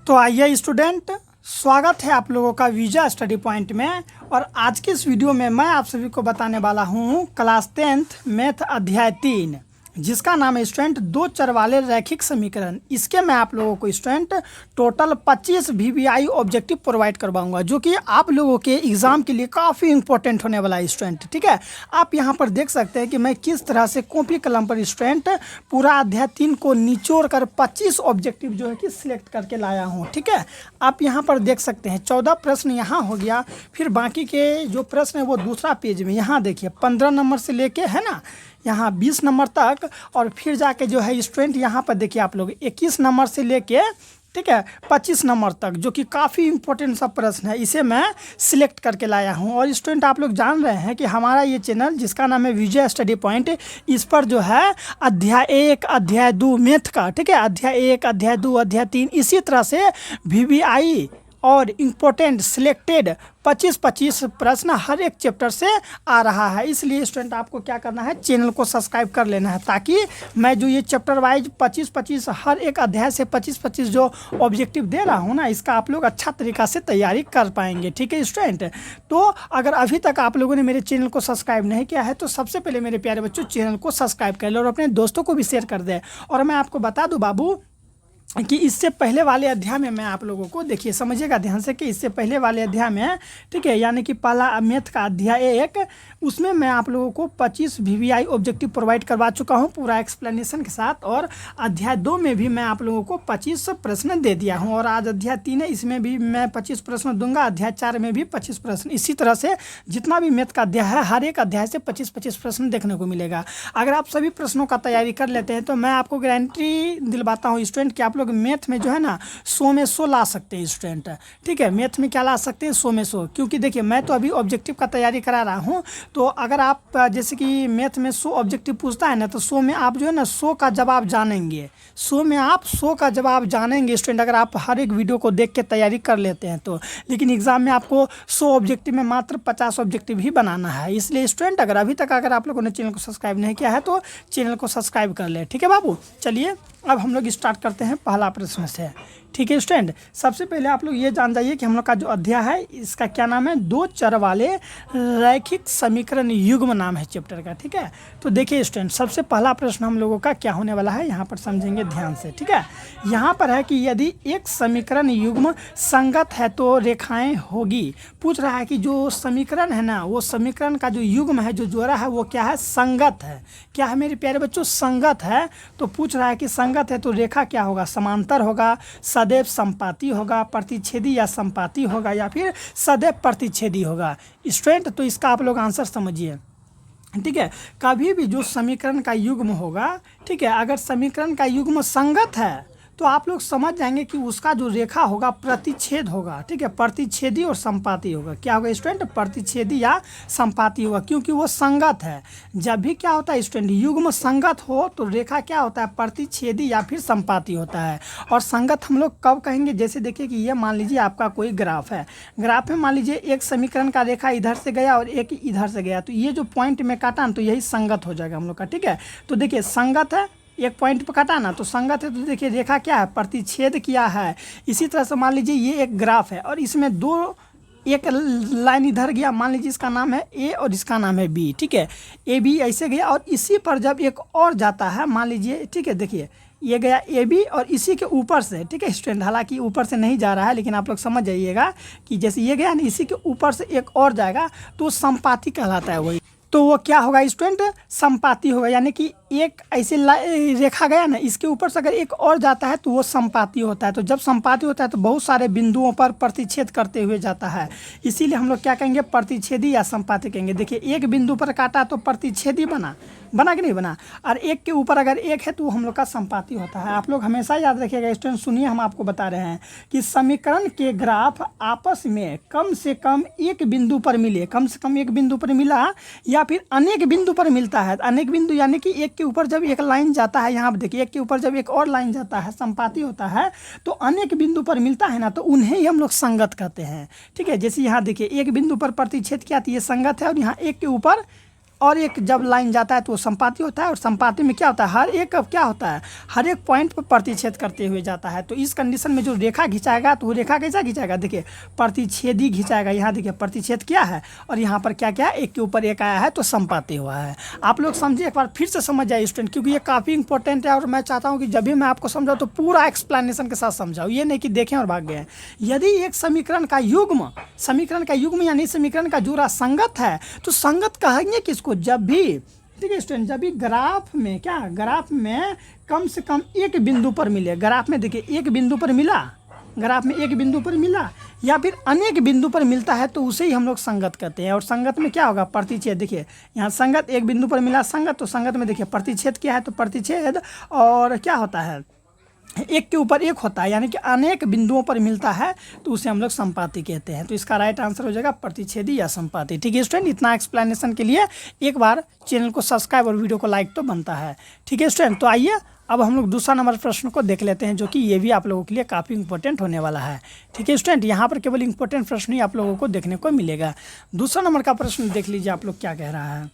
तो आइए स्टूडेंट, स्वागत है आप लोगों का वीजा स्टडी पॉइंट में। और आज के इस वीडियो में मैं आप सभी को बताने वाला हूँ क्लास 10th मैथ अध्याय 3, जिसका नाम है स्टूडेंट दो चर वाले रैखिक समीकरण। इसके मैं आप लोगों को student total 25 VBI objective provide करवाऊंगा, जो कि आप लोगों के एग्जाम के लिए काफ़ी इंपॉर्टेंट होने वाला है स्टूडेंट। ठीक है, आप यहाँ पर देख सकते हैं कि मैं किस तरह से कॉपी कलम पर स्टूडेंट पूरा अध्याय 3 को निचोड़ कर 25 ऑब्जेक्टिव जो है कि सिलेक्ट करके लाया हूँ। ठीक है, आप यहाँ पर देख सकते हैं 14 प्रश्न यहाँ हो गया, फिर बाकी के जो प्रश्न है वो दूसरा पेज में यहाँ देखिए 15 नंबर से लेके है ना यहाँ 20 नंबर तक, और फिर जाके जो है स्टूडेंट यहाँ पर देखिए आप लोग 21 नंबर से लेके ठीक है 25 नंबर तक, जो कि काफ़ी इंपॉर्टेंट सा प्रश्न है, इसे मैं सिलेक्ट करके लाया हूँ। और स्टूडेंट आप लोग जान रहे हैं कि हमारा ये चैनल जिसका नाम है विजय स्टडी पॉइंट, इस पर जो है अध्याय 1 अध्याय 2 मैथ का, ठीक है, अध्याय 1 अध्याय 2 अध्याय 3 इसी तरह से VBI और इम्पोर्टेंट सिलेक्टेड 25-25 प्रश्न हर एक चैप्टर से आ रहा है। इसलिए स्टूडेंट आपको क्या करना है, चैनल को सब्सक्राइब कर लेना है, ताकि मैं जो ये चैप्टर वाइज 25-25 हर एक अध्याय से 25-25 जो ऑब्जेक्टिव दे रहा हूँ ना, इसका आप लोग अच्छा तरीक़ा से तैयारी कर पाएंगे। ठीक है स्टूडेंट, तो अगर अभी तक आप लोगों ने मेरे चैनल को सब्सक्राइब नहीं किया है तो सबसे पहले मेरे प्यारे बच्चों चैनल को सब्सक्राइब कर ले और अपने दोस्तों को भी शेयर कर दें। और मैं आपको बता दूँ बाबू कि इससे पहले वाले अध्याय में मैं आप लोगों को देखिए, समझिएगा ध्यान से कि इससे पहले वाले अध्याय में, ठीक है, यानी कि पहला मैथ का अध्याय 1, उसमें मैं आप लोगों को 25 VBI ऑब्जेक्टिव प्रोवाइड करवा चुका हूं पूरा एक्सप्लेनेशन के साथ। और अध्याय 2 में भी मैं आप लोगों को 25 प्रश्न दे दिया हूं, और आज अध्याय 3 है, इसमें भी मैं 25 प्रश्न दूंगा, अध्याय 4 में भी 25 प्रश्न। इसी तरह से जितना भी मैथ का अध्याय है, हर एक अध्याय से 25-25 प्रश्न देखने को मिलेगा। अगर आप सभी प्रश्नों का तैयारी कर लेते हैं तो मैं आपको गारंटी दिलवाता हूँ स्टूडेंट कि आप लोग मैथ में जो है ना 100 में 100 ला सकते हैं स्टूडेंट। ठीक है, मैथ में क्या ला सकते हैं, 100 में 100, क्योंकि देखिए मैं तो अभी ऑब्जेक्टिव का तैयारी करा रहा हूँ। तो अगर आप जैसे कि मैथ में 100 ऑब्जेक्टिव पूछता है ना, तो 100 में आप जो है ना 100 का जवाब जानेंगे, 100 में आप 100 का जवाब जानेंगे स्टूडेंट, अगर आप हर एक वीडियो को देख के तैयारी कर लेते हैं तो। लेकिन एग्जाम में आपको 100 ऑब्जेक्टिव में मात्र 50 ऑब्जेक्टिव ही बनाना है। इसलिए स्टूडेंट अगर आप लोगों ने चैनल को सब्सक्राइब नहीं किया है तो चैनल को सब्सक्राइब कर ले। ठीक है बाबू, चलिए अब हम लोग स्टार्ट करते हैं पहला प्रश्न से। ठीक है स्टूडेंट, सबसे पहले आप लोग ये जान जाइए कि हम लोग का जो अध्याय है इसका क्या नाम है, दो चर वाले रैखिक समीकरण युग्म नाम है चैप्टर का। ठीक है, तो देखिए स्टूडेंट सबसे पहला प्रश्न हम लोगों का क्या होने वाला है, यहाँ पर समझेंगे ध्यान से। ठीक है, यहाँ पर है कि यदि एक समीकरण युग्म संगत है तो रेखाएं होगी। पूछ रहा है कि जो समीकरण है ना, वो समीकरण का जो युग्म है, जो जोड़ा है, वो क्या है, संगत है। क्या है मेरे प्यारे बच्चों, संगत है। तो पूछ रहा है कि संगत है तो रेखा क्या होगा, समांतर होगा, सदैव संपाती होगा, प्रतिच्छेदी या संपाती होगा, या फिर सदैव प्रतिच्छेदी होगा। स्टूडेंट तो इसका आप लोग आंसर समझिए। ठीक है, कभी भी जो समीकरण का युग्म होगा, ठीक है, अगर समीकरण का युग्म संगत है तो आप लोग समझ जाएंगे कि उसका जो रेखा होगा प्रतिच्छेद होगा। ठीक है, प्रतिच्छेदी और संपाती होगा। क्या होगा स्टूडेंट, प्रतिच्छेदी या संपाती होगा, क्योंकि वो संगत है। जब भी क्या होता है स्टूडेंट, युग्म संगत हो तो रेखा क्या होता है, प्रतिच्छेदी या फिर संपाती होता है। और संगत हम लोग कब कहेंगे, जैसे देखिए कि ये मान लीजिए आपका कोई ग्राफ है, ग्राफ में मान लीजिए एक समीकरण का रेखा इधर से गया और एक इधर से गया, तो ये जो पॉइंट में काटा ना, तो यही संगत हो जाएगा हम लोग का। ठीक है, तो देखिए संगत है, एक पॉइंट पर काटा ना तो संगत है, तो देखिए रेखा क्या है, प्रतिच्छेद किया है। इसी तरह से मान लीजिए ये एक ग्राफ है और इसमें दो, एक लाइन इधर गया, मान लीजिए इसका नाम है ए और इसका नाम है बी। ठीक है, ए बी ऐसे गया, और इसी पर जब एक और जाता है, मान लीजिए, ठीक है, देखिए ये गया ए बी और इसी के ऊपर से, ठीक है स्टूडेंट, हालांकि ऊपर से नहीं जा रहा है, लेकिन आप लोग समझ जाइएगा कि जैसे ये गया ना, इसी के ऊपर से एक और जाएगा तो संपाती कहलाता है वही। तो वो क्या होगा स्टूडेंट, संपाती होगा। यानी कि एक ऐसे रेखा गया ना, इसके ऊपर से अगर एक और जाता है तो वो संपाती होता है। तो जब संपाती होता है तो बहुत सारे बिंदुओं पर प्रतिच्छेद करते हुए जाता है, इसीलिए हम लोग क्या कहेंगे, प्रतिच्छेदी या संपाती कहेंगे। देखिए एक बिंदु पर काटा तो प्रतिच्छेदी बना कि नहीं बना, और एक के ऊपर अगर एक है तो वो हम लोग का संपाती होता है। आप लोग हमेशा याद रखिएगा स्टूडेंट, सुनिए हम आपको बता रहे हैं कि समीकरण के ग्राफ आपस में कम से कम एक बिंदु पर मिले, कम से कम एक बिंदु पर मिला या फिर अनेक बिंदु पर मिलता है। अनेक बिंदु यानी कि एक के ऊपर जब एक लाइन जाता है, यहाँ पर देखिए एक के ऊपर जब एक और लाइन जाता है, संपाती होता है, तो अनेक बिंदु पर मिलता है ना, तो उन्हें ही हम लोग संगत कहते हैं। ठीक है, जैसे यहाँ देखिए एक बिंदु पर प्रतिच्छेद किया तो ये संगत है, और यहाँ एक के ऊपर और एक जब लाइन जाता है तो वो संपाती होता है, और संपाती में क्या होता है, हर एक क्या होता है, हर एक पॉइंट पर प्रतिच्छेद करते हुए जाता है। तो इस कंडीशन में जो रेखा खिंचाएगा तो वो रेखा कैसा खिंचाएगा, देखिए प्रतिच्छेदी खिंचाएगा। यहाँ देखिए प्रतिच्छेद क्या है और यहाँ पर क्या क्या एक के ऊपर एक आया है तो संपाती हुआ है। आप लोग समझिए, एक बार फिर से समझ जाइए स्टूडेंट, क्योंकि ये काफ़ी इंपॉर्टेंट है और मैं चाहता हूँ कि जब भी मैं आपको समझाऊँ तो पूरा एक्सप्लेनेशन के साथ समझाऊँ, ये नहीं कि देखें और भाग गए। यदि एक समीकरण का युग्म यानी समीकरण का जोड़ा संगत है तो संगत कहेंगे किसको, जब भी, ठीक है स्टूडेंट, जब भी ग्राफ में क्या, ग्राफ में कम से कम एक बिंदु पर मिले, ग्राफ में देखिए एक बिंदु पर मिला, ग्राफ में एक बिंदु पर मिला या फिर अनेक बिंदु पर मिलता है तो उसे ही हम लोग संगत कहते हैं। और संगत में क्या होगा, प्रतिच्छेद। देखिए यहाँ संगत एक बिंदु पर मिला संगत, तो संगत में देखिए प्रतिच्छेद क्या है, तो प्रतिच्छेद और क्या होता है, एक के ऊपर एक होता है, यानी कि अनेक बिंदुओं पर मिलता है तो उसे हम लोग संपाती कहते हैं। तो इसका राइट आंसर हो जाएगा प्रतिच्छेदी या संपाती। ठीक है स्टूडेंट, इतना एक्सप्लेनेशन के लिए एक बार चैनल को सब्सक्राइब और वीडियो को लाइक तो बनता है। ठीक है स्टूडेंट, तो आइए अब हम लोग दूसरा नंबर प्रश्न को देख लेते हैं, जो कि ये भी आप लोगों के लिए काफ़ी इंपॉर्टेंट होने वाला है। ठीक है स्टूडेंट, यहाँ पर केवल इंपॉर्टेंट प्रश्न ही आप लोगों को देखने को मिलेगा। दूसरा नंबर का प्रश्न देख लीजिए आप लोग क्या कह रहा है।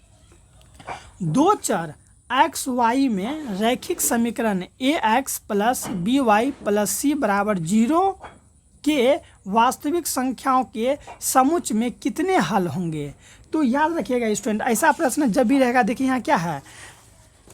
दो चर एक्स वाई में रैखिक समीकरण A X plus B Y plus C बराबर 0 के वास्तविक संख्याओं के समुच्च में कितने हल होंगे। तो याद रखिएगा स्टूडेंट, ऐसा प्रश्न जब भी रहेगा, देखिए यहाँ क्या है,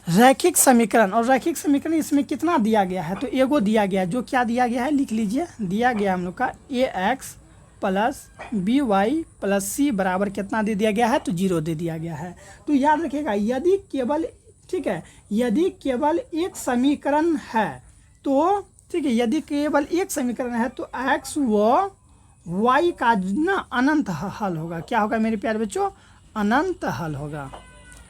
रैखिक समीकरण, और रैखिक समीकरण इसमें कितना दिया गया है, तो एगो दिया गया है। जो क्या दिया गया है लिख लीजिए, दिया गया हम लोग का A X plus B Y plus C बराबर कितना दे दिया गया है, तो 0 दे दिया गया है। तो याद रखिएगा, यदि केवल, ठीक है, यदि केवल एक समीकरण है तो, ठीक है, यदि केवल एक समीकरण है तो एक्स व वाई का ना अनंत हल होगा। क्या होगा मेरे प्यारे बच्चों, अनंत हल होगा।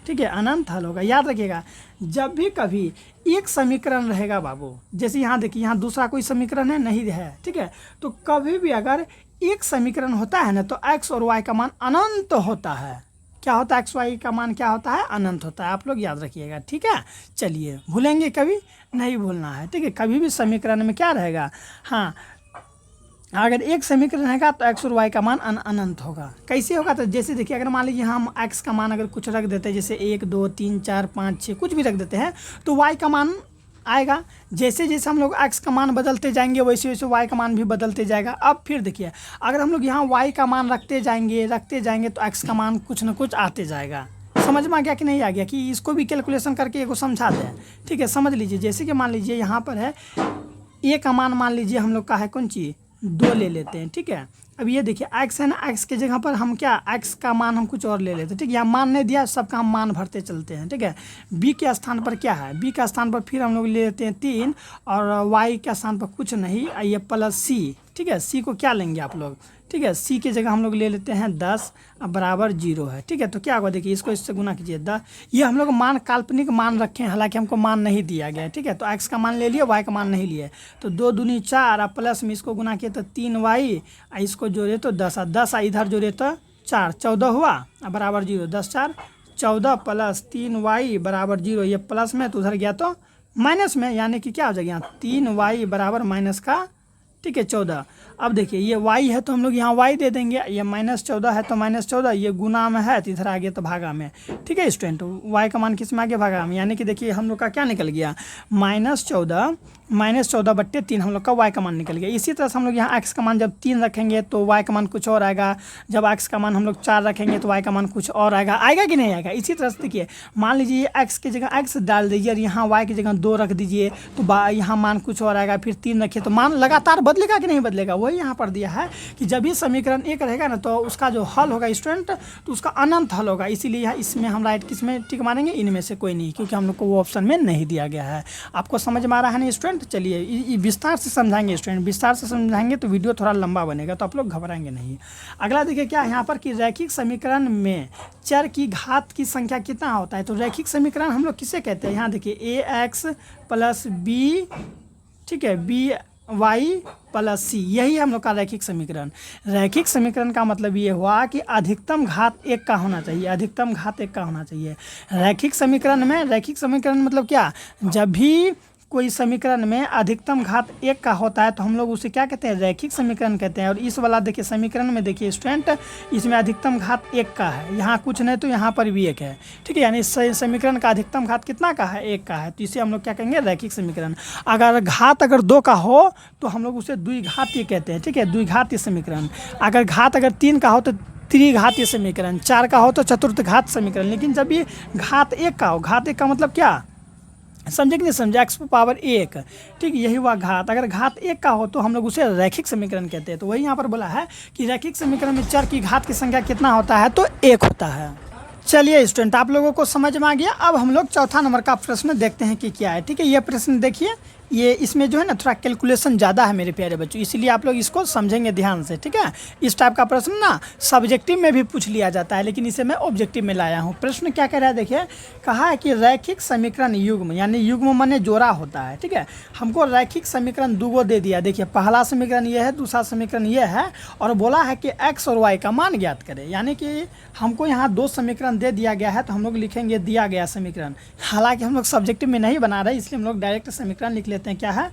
ठीक है, अनंत हल होगा। याद रखिएगा, जब भी कभी एक समीकरण रहेगा बाबू, जैसे यहाँ देखिए, यहाँ दूसरा कोई समीकरण है नहीं है, ठीक है, तो कभी भी अगर एक समीकरण होता है ना तो एक्स और वाई का मान अनंत होता है। क्या होता है, एक्स वाई का मान क्या होता है, अनंत होता है। आप लोग याद रखिएगा। ठीक है, चलिए, भूलेंगे कभी नहीं भूलना है। ठीक है, कभी भी समीकरण में क्या रहेगा, हाँ, अगर एक समीकरण रहेगा तो एक्स और वाई का मान अनंत होगा। कैसे होगा, तो जैसे देखिए, अगर मान लीजिए हम एक्स का मान अगर कुछ रख देते हैं, जैसे 1 2 3 4 5 6 कुछ भी रख देते हैं, तो वाई का मान आएगा। जैसे जैसे हम लोग एक्स का मान बदलते जाएंगे वैसे वैसे वाई का मान भी बदलते जाएगा। अब फिर देखिए, अगर हम लोग यहाँ वाई का मान रखते जाएंगे तो एक्स का मान कुछ ना कुछ आते जाएगा। समझ में आ गया कि नहीं आ गया, कि इसको भी कैलकुलेशन करके एगो समझा दें। ठीक है, समझ लीजिए, जैसे कि मान लीजिए यहाँ पर है ए का मान लीजिए हम लोग का है कौन चीज़, 2 ले लेते हैं। ठीक है, अब ये देखिए एक्स है ना, एक्स के जगह पर हम क्या, एक्स का मान हम कुछ और ले लेते हैं। ठीक है, यहाँ मान नहीं दिया, सबका हम मान भरते चलते हैं। ठीक है, बी के स्थान पर क्या है, बी का स्थान पर फिर हम लोग ले लेते हैं 3, और वाई के स्थान पर कुछ नहीं, ये प्लस सी। ठीक है, सी को क्या लेंगे आप लोग, ठीक है, सी की जगह हम लोग ले लेते हैं 10 बराबर 0 है। ठीक है, तो क्या होगा, देखिए इसको इससे गुना कीजिए 10। ये हम लोग मान काल्पनिक मान रखे हैं, हालांकि हमको मान नहीं दिया गया है। ठीक है, तो एक्स का मान ले लिए, वाई का मान नहीं लिए, तो 2 दूनी 4 और प्लस में इसको गुना किए तो 3 वाई, इसको जोड़े तो 10, 10 इधर जोड़े तो 4, 14 हुआ बराबर 0, 10 4 14 प्लस 3 वाई बराबर 0। ये प्लस में तो उधर गया तो माइनस में, यानी कि क्या हो जाएगा, यहाँ 3 वाई बराबर माइनस का, ठीक है, 14। अब देखिए ये y है तो हम लोग यहाँ y दे देंगे, ये -14 है तो -14, ये गुना में है तो इधर आ गया तो भागा में। ठीक है स्टूडेंट, y का मान किस में आ गया, भागा में, यानी कि देखिए हम लोग का क्या निकल गया, -14/3 हम लोग का y का मान निकल गया। इसी तरह से हम लोग यहाँ x का मान जब 3 रखेंगे तो y का मान कुछ और आएगा, जब x का मान हम लोग 4 रखेंगे तो y का मान कुछ और आएगा। आएगा कि नहीं आएगा। इसी तरह से देखिए, मान लीजिए x की जगह x डाल दीजिए और यहाँ y की जगह 2 रख दीजिए तो यहाँ मान कुछ और आएगा, फिर 3 रखिए तो मान लगातार बदलेगा कि नहीं बदलेगा। वही यहाँ पर दिया है कि जब भी समीकरण एक रहेगा ना तो उसका जो हल होगा स्टूडेंट, तो उसका अनंत हल होगा। इसीलिए इसमें हम राइट किस में टिक मारेंगे, इनमें से कोई नहीं, क्योंकि हम लोग को वो ऑप्शन में नहीं दिया गया है। आपको समझ में आ रहा है ना स्टूडेंट। चलिए विस्तार से समझाएंगे स्टूडेंट, विस्तार से समझाएंगे तो वीडियो थोड़ा लंबा बनेगा, तो आप लोग घबराएंगे नहीं। अगला देखिए क्या यहाँ पर कि रैखिक समीकरण में चर की घात की संख्या कितना होता है। तो रैखिक समीकरण हम लोग किसे कहते हैं, यहाँ देखिए ए एक्स प्लस बी, ठीक है, बी वाई प्लस सी, यही हम लोग का रैखिक समीकरण। रैखिक समीकरण का मतलब ये हुआ कि अधिकतम घात 1 का होना चाहिए, अधिकतम घात 1 का होना चाहिए। रैखिक समीकरण में, रैखिक समीकरण मतलब क्या, जब भी कोई समीकरण में अधिकतम घात 1 का होता है तो हम लोग उसे क्या कहते हैं, रैखिक समीकरण कहते हैं। और इस वाला देखिए समीकरण में देखिए स्टूडेंट, इसमें अधिकतम घात 1 का है, यहाँ कुछ नहीं तो यहाँ पर भी 1 है, ठीक है। यानी इस समीकरण का अधिकतम घात कितना का है, 1 का है, तो इसे हम लोग क्या कहेंगे, रैखिक समीकरण। अगर घात अगर 2 का हो तो हम लोग उसे द्विघातीय कहते हैं, ठीक है, द्विघातीय समीकरण। अगर घात अगर 3 का हो तो त्रिघातीय समीकरण, 4 का हो तो चतुर्थ घात समीकरण। लेकिन जब ये घात 1 का हो, घात 1 का मतलब क्या, समझे कि नहीं समझे, x पावर 1, ठीक, यही हुआ घात। अगर घात 1 का हो तो हम लोग उसे रैखिक समीकरण कहते हैं। तो वही यहाँ पर बोला है कि रैखिक समीकरण में चर की घात की संख्या कितना होता है, तो 1 होता है। चलिए स्टूडेंट, आप लोगों को समझ में आ गया। अब हम लोग चौथा नंबर का प्रश्न देखते हैं कि क्या है, ठीक है। ये प्रश्न देखिए, ये इसमें जो है ना थोड़ा कैलकुलेशन ज़्यादा है मेरे प्यारे बच्चों, इसलिए आप लोग इसको समझेंगे ध्यान से, ठीक है। इस टाइप का प्रश्न ना सब्जेक्टिव में भी पूछ लिया जाता है, लेकिन इसे मैं ऑब्जेक्टिव में लाया हूँ। प्रश्न क्या कह रहा है देखिए, कहा है कि रैखिक समीकरण युग्म, यानी युग्म माने जोड़ा होता है, ठीक है। हमको रैखिक समीकरण दूगो दे दिया, देखिए पहला समीकरण ये है, दूसरा समीकरण ये है, और बोला है कि x और y का मान ज्ञात करें। यानी कि हमको यहाँ 2 समीकरण दे दिया गया है, तो हम लोग लिखेंगे दिया गया समीकरण। हालांकि हम लोग सब्जेक्टिव में नहीं बना रहे, इसलिए हम लोग डायरेक्ट समीकरण लिख लेते हैं। क्या है,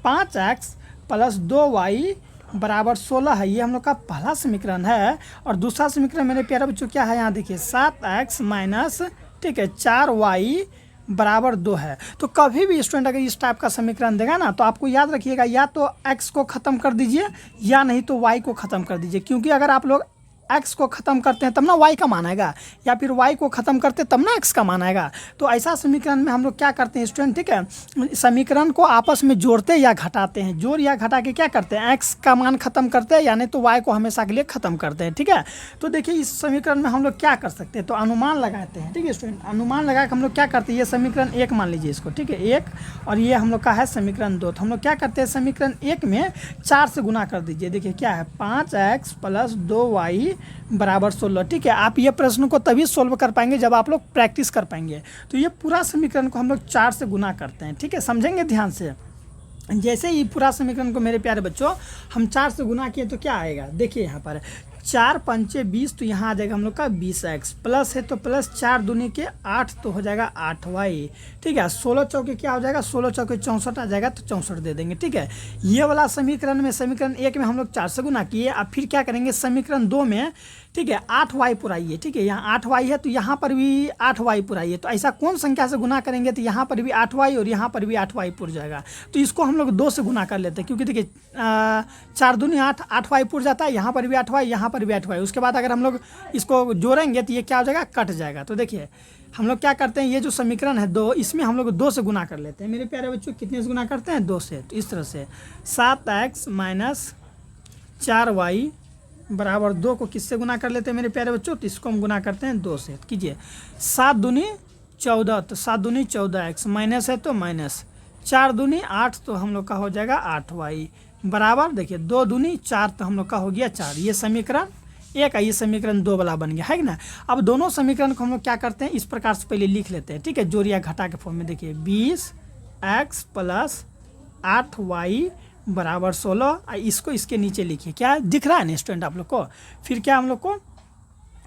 5x + 2y = 16 है, ये हम लोग का पहला समीकरण है। और दूसरा समीकरण मेरे प्यारे बच्चों क्या है, यहाँ देखिए 7x - ठीक है 4y = 2 है। तो कभी भी स्टूडेंट अगर इस टाइप का समीकरण देगा ना, तो आपको याद रखिएगा, या तो x को ख़त्म कर दीजिए या नहीं तो y को ख़त्म कर दीजिए। क्योंकि अगर आप लोग x को ख़त्म करते हैं तब ना y का मान आएगा, या फिर y को ख़त्म करते तब ना x का मान आएगा। तो ऐसा समीकरण में हम लोग क्या करते हैं स्टूडेंट, ठीक है, समीकरण को आपस में जोड़ते या घटाते हैं। जोड़ या घटा के क्या करते हैं, x का मान ख़त्म करते हैं, यानी तो y को हमेशा के लिए ख़त्म करते हैं, ठीक है। तो देखिए इस समीकरण में हम लोग क्या कर सकते हैं, तो अनुमान लगाते हैं, ठीक है स्टूडेंट। अनुमान लगा के हम लोग क्या करते हैं, ये समीकरण 1 मान लीजिए इसको, ठीक है 1, और ये हम लोग का है समीकरण 2। तो हम लोग क्या करते हैं, समीकरण 1 में 4 से गुना कर दीजिए। देखिए क्या है, 5x + 2y = 16, ठीक है। आप ये प्रश्न को तभी सोल्व कर पाएंगे जब आप लोग प्रैक्टिस कर पाएंगे। तो ये पूरा समीकरण को हम लोग 4 से गुना करते हैं, ठीक है, समझेंगे ध्यान से। जैसे ही पूरा समीकरण को मेरे प्यारे बच्चों हम 4 से गुना किए तो क्या आएगा, देखिए यहाँ पर 4 × 5 = 20, तो यहाँ आ जाएगा हम लोग का 20x, प्लस है तो प्लस 4 दूनी के 8, तो हो जाएगा 8y, ठीक है। 16 चौके क्या हो जाएगा, 16 चौके 64 आ जाएगा, तो 64 दे देंगे, ठीक है। ये वाला समीकरण में, समीकरण 1 में हम लोग 4 से गुना किए। अब फिर क्या करेंगे, समीकरण 2 में, ठीक है 8y पुराइए, ठीक है, यहाँ 8y है तो यहाँ पर भी 8y पुराइए। तो ऐसा कौन संख्या से गुना करेंगे, तो यहाँ पर भी 8y और यहाँ पर भी 8y पुर जाएगा। तो इसको हम लोग 2 से गुना कर लेते हैं, क्योंकि देखिए 4 दूनी 8, 8y पुर जाता है, यहाँ पर भी 8y, यहाँ पर भी 8y। उसके बाद अगर हम लोग इसको जोड़ेंगे तो ये क्या हो जाएगा, कट जाएगा। तो देखिए हम लोग क्या करते हैं, ये जो समीकरण है 2, इसमें हम लोग 2 से गुना कर लेते हैं। मेरे प्यारे बच्चों कितने से गुना करते हैं, 2 से। तो इस तरह से 7x - 4y = 2 को किससे गुना कर लेते हैं मेरे प्यारे बच्चों, तो इसको हम गुना करते हैं 2 से। कीजिए 7 दूनी 14, तो 7 दूनी 14x, माइनस है तो माइनस 4 दूनी 8, तो हम लोग का हो जाएगा 8y बराबर, देखिए 2 दूनी 4, तो हम लोग का हो गया 4। ये समीकरण 1 है, ये समीकरण 2 वाला बन गया है कि ना। अब दोनों समीकरण को हम लोग क्या करते हैं, इस प्रकार से पहले लिख लेते हैं, ठीक है, जोड़ या घटा के फॉर्म में। देखिए 20x + 8y = 16, इसको इसके नीचे लिखिए, क्या दिख रहा है ना स्टूडेंट आप लोग को। फिर क्या हम लोग को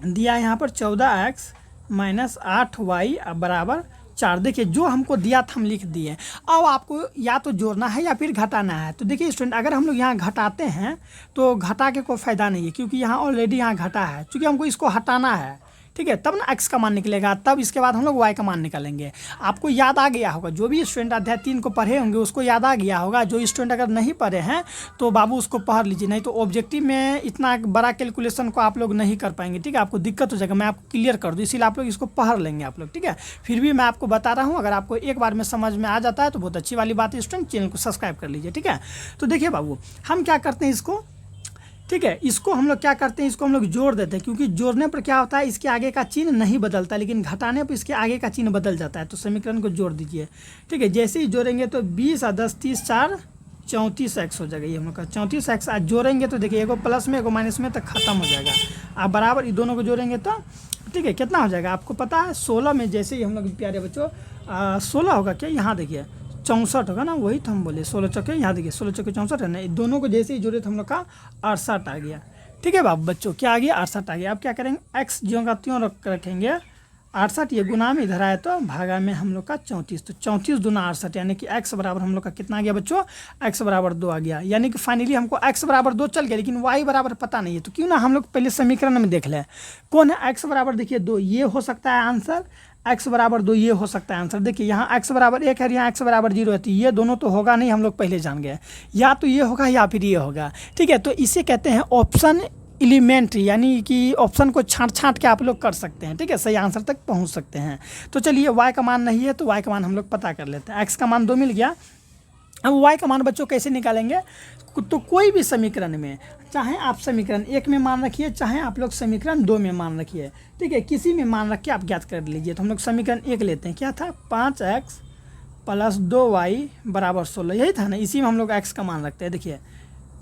दिया यहाँ पर 14x - 8y = 4। देखिए जो हमको दिया था हम लिख दिए। अब आपको या तो जोड़ना है या फिर घटाना है। तो देखिए स्टूडेंट, अगर हम लोग यहाँ घटाते हैं तो घटा के कोई फ़ायदा नहीं है, क्योंकि यहाँ ऑलरेडी यहाँ घटा है। क्योंकि हमको इसको हटाना है, ठीक है, तब ना x का मान निकलेगा, तब इसके बाद हम लोग y का मान निकालेंगे। आपको याद आ गया होगा, जो भी स्टूडेंट अध्याय 3 को पढ़े होंगे उसको याद आ गया होगा। जो स्टूडेंट अगर नहीं पढ़े हैं तो बाबू उसको पढ़ लीजिए, नहीं तो ऑब्जेक्टिव में इतना बड़ा कैलकुलेशन को आप लोग नहीं कर पाएंगे, ठीक है, आपको दिक्कत हो जाएगा। मैं आपको क्लियर कर दूँ, इसीलिए आप लोग इसको पढ़ लेंगे आप लोग, ठीक है। फिर भी मैं आपको बता रहा हूँ, अगर आपको एक बार में समझ में आ जाता है तो बहुत अच्छी वाली बात है स्टूडेंट, चैनल को सब्सक्राइब कर लीजिए, ठीक है। तो देखिए बाबू, हम क्या करते हैं इसको, ठीक है, इसको हम लोग क्या करते हैं, इसको हम लोग जोड़ देते हैं। क्योंकि जोड़ने पर क्या होता है, इसके आगे का चिन्ह नहीं बदलता, लेकिन घटाने पर इसके आगे का चिन्ह बदल जाता है। तो समीकरण को जोड़ दीजिए, ठीक है। जैसे ही जोड़ेंगे तो 20 और 10 30 4 34x हो जाएगा। ये हम लोग का 34x। आज जोड़ेंगे तो देखिए एगो प्लस में एगो माइनस में तो खत्म हो जाएगा। आप बराबर ये दोनों को जोड़ेंगे तो ठीक है कितना हो जाएगा आपको पता है, 16 में जैसे ही हम लोग प्यारे बच्चों 16 होगा क्या, यहाँ देखिए 64 होगा ना, वही तो हम बोले 16 चौके, यहाँ देखिए 16 चौके 64 है ना। दोनों को जैसे ही जोड़े तो हम लोग का 68 आ गया। ठीक है बाबू बच्चों, क्या आ गया 68 आ गया। अब क्या करेंगे, एक्स ज्यों का त्यों रखेंगे 68 ये गुना में इधर आया तो भागा में हम लोग का 34, तो 34 दूना 68 यानी कि x बराबर हम लोग का कितना आ गया बच्चों, x बराबर 2 आ गया। यानी कि फाइनली हमको x बराबर 2 चल गया, लेकिन y बराबर पता नहीं है। तो क्यों ना हम लोग पहले समीकरण में देख लें कौन है x बराबर, देखिए 2, ये हो सकता है आंसर, x बराबर 2 ये हो सकता है आंसर। देखिए यहाँ x बराबर 1 है, यहाँ x बराबर 0 है, तो ये दोनों तो होगा नहीं, हम लोग पहले जान गए, या तो ये होगा या फिर ये होगा। ठीक है, तो इसे कहते हैं ऑप्शन एलिमेंट, यानी कि ऑप्शन को छांट के आप लोग कर सकते हैं। ठीक है, सही आंसर तक पहुंच सकते हैं। तो चलिए y का मान नहीं है तो y का मान हम लोग पता कर लेते हैं। x का मान 2 मिल गया। अब y का मान बच्चों कैसे निकालेंगे, तो कोई भी समीकरण में, चाहे आप समीकरण 1 में मान रखिए, चाहे आप लोग समीकरण 2 में मान रखिए, ठीक है, किसी में मान रख के आप ज्ञात कर लीजिए। तो हम लोग समीकरण 1 लेते हैं, क्या था, 5x + 2y = 16, यही था ना, इसी में हम लोग x का मान रखते हैं। देखिए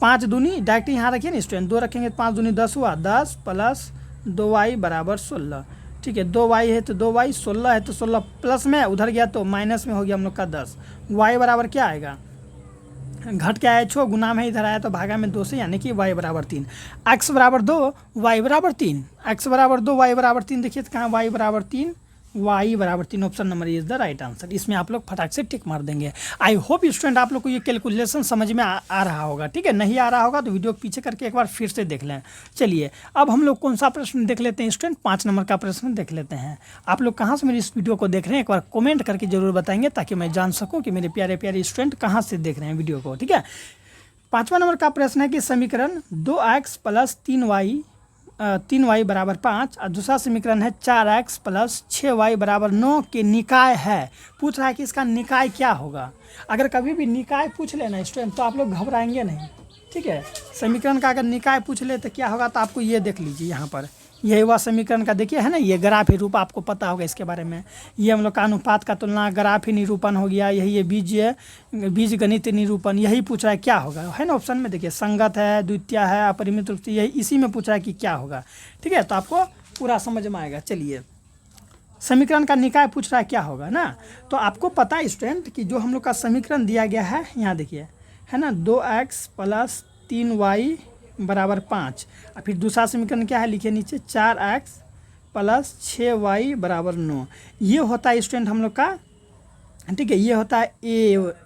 5 दूनी डायरेक्ट यहाँ रखिए ना स्टूडेंट, 2 रखेंगे तो 5 दूनी 10 हुआ, 10 + 2y = 16। ठीक है, 2y है तो 2y, 16 है तो 16 प्लस में उधर गया तो माइनस में हो गया हम लोग का 10। y बराबर क्या आएगा, घट के आया 6, गुना में इधर आया तो भागा में 2 से, यानी कि y बराबर 3। x बराबर 2 y बराबर 3, x बराबर 2 y बराबर 3, देखिए तो कहाँ y बराबर 3, y बराबर 3, option number is the right answer. इसमें आप लोग फटाक से टिक मार देंगे। आई होप स्टूडेंट आप लोग को ये कैलकुलेशन समझ में आ रहा होगा। ठीक है, नहीं आ रहा होगा तो वीडियो पीछे करके एक बार फिर से देख लें। चलिए अब हम लोग कौन सा प्रश्न देख लेते हैं स्टूडेंट, 5 नंबर का प्रश्न देख लेते हैं। आप लोग कहाँ से मेरी इस वीडियो को देख रहे हैं एक बार कॉमेंट करके जरूर बताएंगे, ताकि मैं जान सकूँ कि मेरे प्यारे प्यारे स्टूडेंट कहाँ से देख रहे हैं वीडियो को। ठीक है, 5वां नंबर का प्रश्न है कि समीकरण 2x + 3y = 5 और दूसरा समीकरण है 4x + 6y = 9 के निकाय है। पूछ रहा है कि इसका निकाय क्या होगा। अगर कभी भी निकाय पूछ लेना स्टूडेंट तो आप लोग घबराएंगे नहीं। ठीक है, समीकरण का अगर निकाय पूछ ले तो क्या होगा, तो आपको ये देख लीजिए यहाँ पर, यही हुआ समीकरण का, देखिए है ना, ये ग्राफी रूप आपको पता होगा इसके बारे में। ये हम लोग का अनुपात का तुलना ग्राफी निरूपण हो गया, यही ये बीज गणित निरूपण, यही पूछ रहा है क्या होगा, है ना। ऑप्शन में देखिए संगत है, द्वितीय है, अपरिमित रूप से, यही इसी में पूछ रहा है कि क्या होगा। ठीक है, तो आपको पूरा समझ में आएगा। चलिए समीकरण का निकाय पूछ रहा है क्या होगा ना, तो आपको पता है स्टूडेंट कि जो हम लोग का समीकरण दिया गया है यहाँ देखिए, है ना, 2x + 3y = 5 और फिर दूसरा समीकरण क्या है लिखिए नीचे, 4x + 6y = 9। ये होता है स्टूडेंट हम लोग का, ठीक है, ये होता है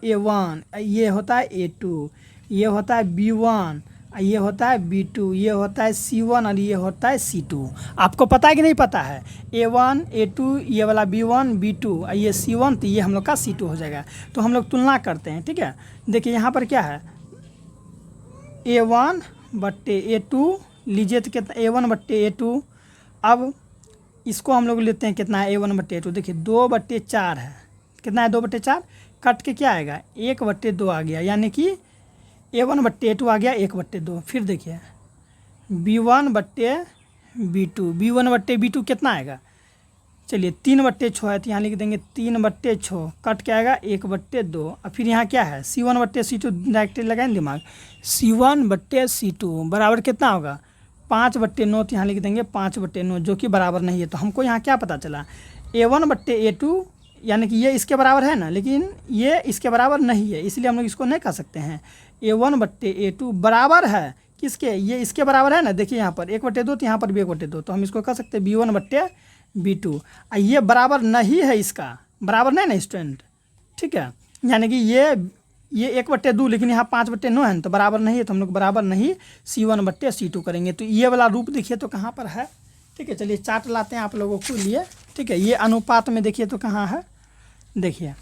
A1, ये होता है A2, ये होता है B1, ये होता है B2, ये होता है C1 और ये होता है C2। आपको पता है कि नहीं पता है, A1 A2 ये वाला B1 B2 और ये C1, तो ये हम लोग का C2 हो जाएगा। तो हम लोग तुलना करते हैं। ठीक है, देखिए यहाँ पर क्या है, A1 / A2 लीजिए तो कितना, A1 / A2। अब इसको हम लोग लेते हैं कितना है, A1 / A2, देखिए 2/4 है, कितना है 2/4, कट के क्या आएगा 1/2 आ गया, यानी कि A1 / A2 आ गया 1/2। फिर देखिए B1 / B2, B1 / B2 कितना आएगा, चलिए 3/6 है तो यहाँ लिख देंगे 3/6, कट के आएगा 1/2। और फिर यहाँ क्या है C1 / C2, डायरेक्ट लगाएं दिमाग, C1 / C2 बराबर कितना होगा 5/9, तो यहाँ लिख देंगे 5/9, जो कि बराबर नहीं है। तो हमको यहाँ क्या पता चला, A1 / A2 यानी कि ये इसके बराबर है ना, लेकिन ये इसके बराबर नहीं है, इसलिए हम लोग इसको नहीं कह सकते हैं। A1 / A2 बराबर है किसके, ये इसके बराबर है ना, देखिए यहाँ पर 1/2 तो यहाँ पर भी 1/2, तो हम इसको कह सकते हैं B1 / B2। ये बराबर नहीं है, इसका बराबर नहीं ना स्टूडेंट। ठीक है, यानी कि ये 1/2, लेकिन यहाँ 5/9 है, तो बराबर नहीं है, तो हम लोग बराबर नहीं C1 / C2 करेंगे। तो ये वाला रूप देखिए तो कहाँ पर है। ठीक है, चलिए चार्ट लाते हैं आप लोगों के लिए। ठीक है, ये अनुपात में देखिए तो कहाँ है, देखिए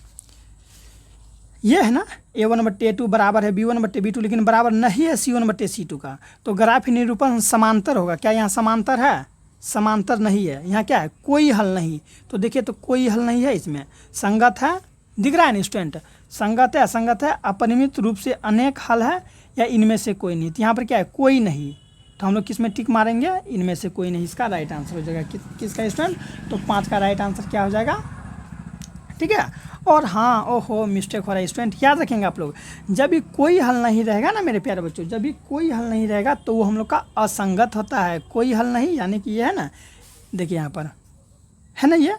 ये है ना, A1 / A2 बराबर है B1 / B2, लेकिन बराबर नहीं है C1 / C2 का। तो ग्राफी निरूपण समांतर होगा, क्या यहाँ समांतर है, समांतर नहीं है। यहाँ क्या है, कोई हल नहीं, तो देखिए तो कोई हल नहीं है, इसमें संगत है, दिख रहा है ना स्टूडेंट, संगत है असंगत है, अपरिमित रूप से अनेक हल है, या इनमें से कोई नहीं। तो यहाँ पर क्या है, कोई नहीं, तो हम लोग किस में टिक मारेंगे, इनमें से कोई नहीं, इसका राइट आंसर हो जाएगा किसका स्टूडेंट, तो 5 का राइट आंसर क्या हो जाएगा। ठीक है, और हाँ ओहो मिस्टेक हो रहा है स्टूडेंट, याद रखेंगे आप लोग, जब भी कोई हल नहीं रहेगा ना मेरे प्यारे बच्चों, जब भी कोई हल नहीं रहेगा तो वो हम लोग का असंगत होता है। कोई हल नहीं यानी कि ये है ना, देखिए यहाँ पर है ना, ये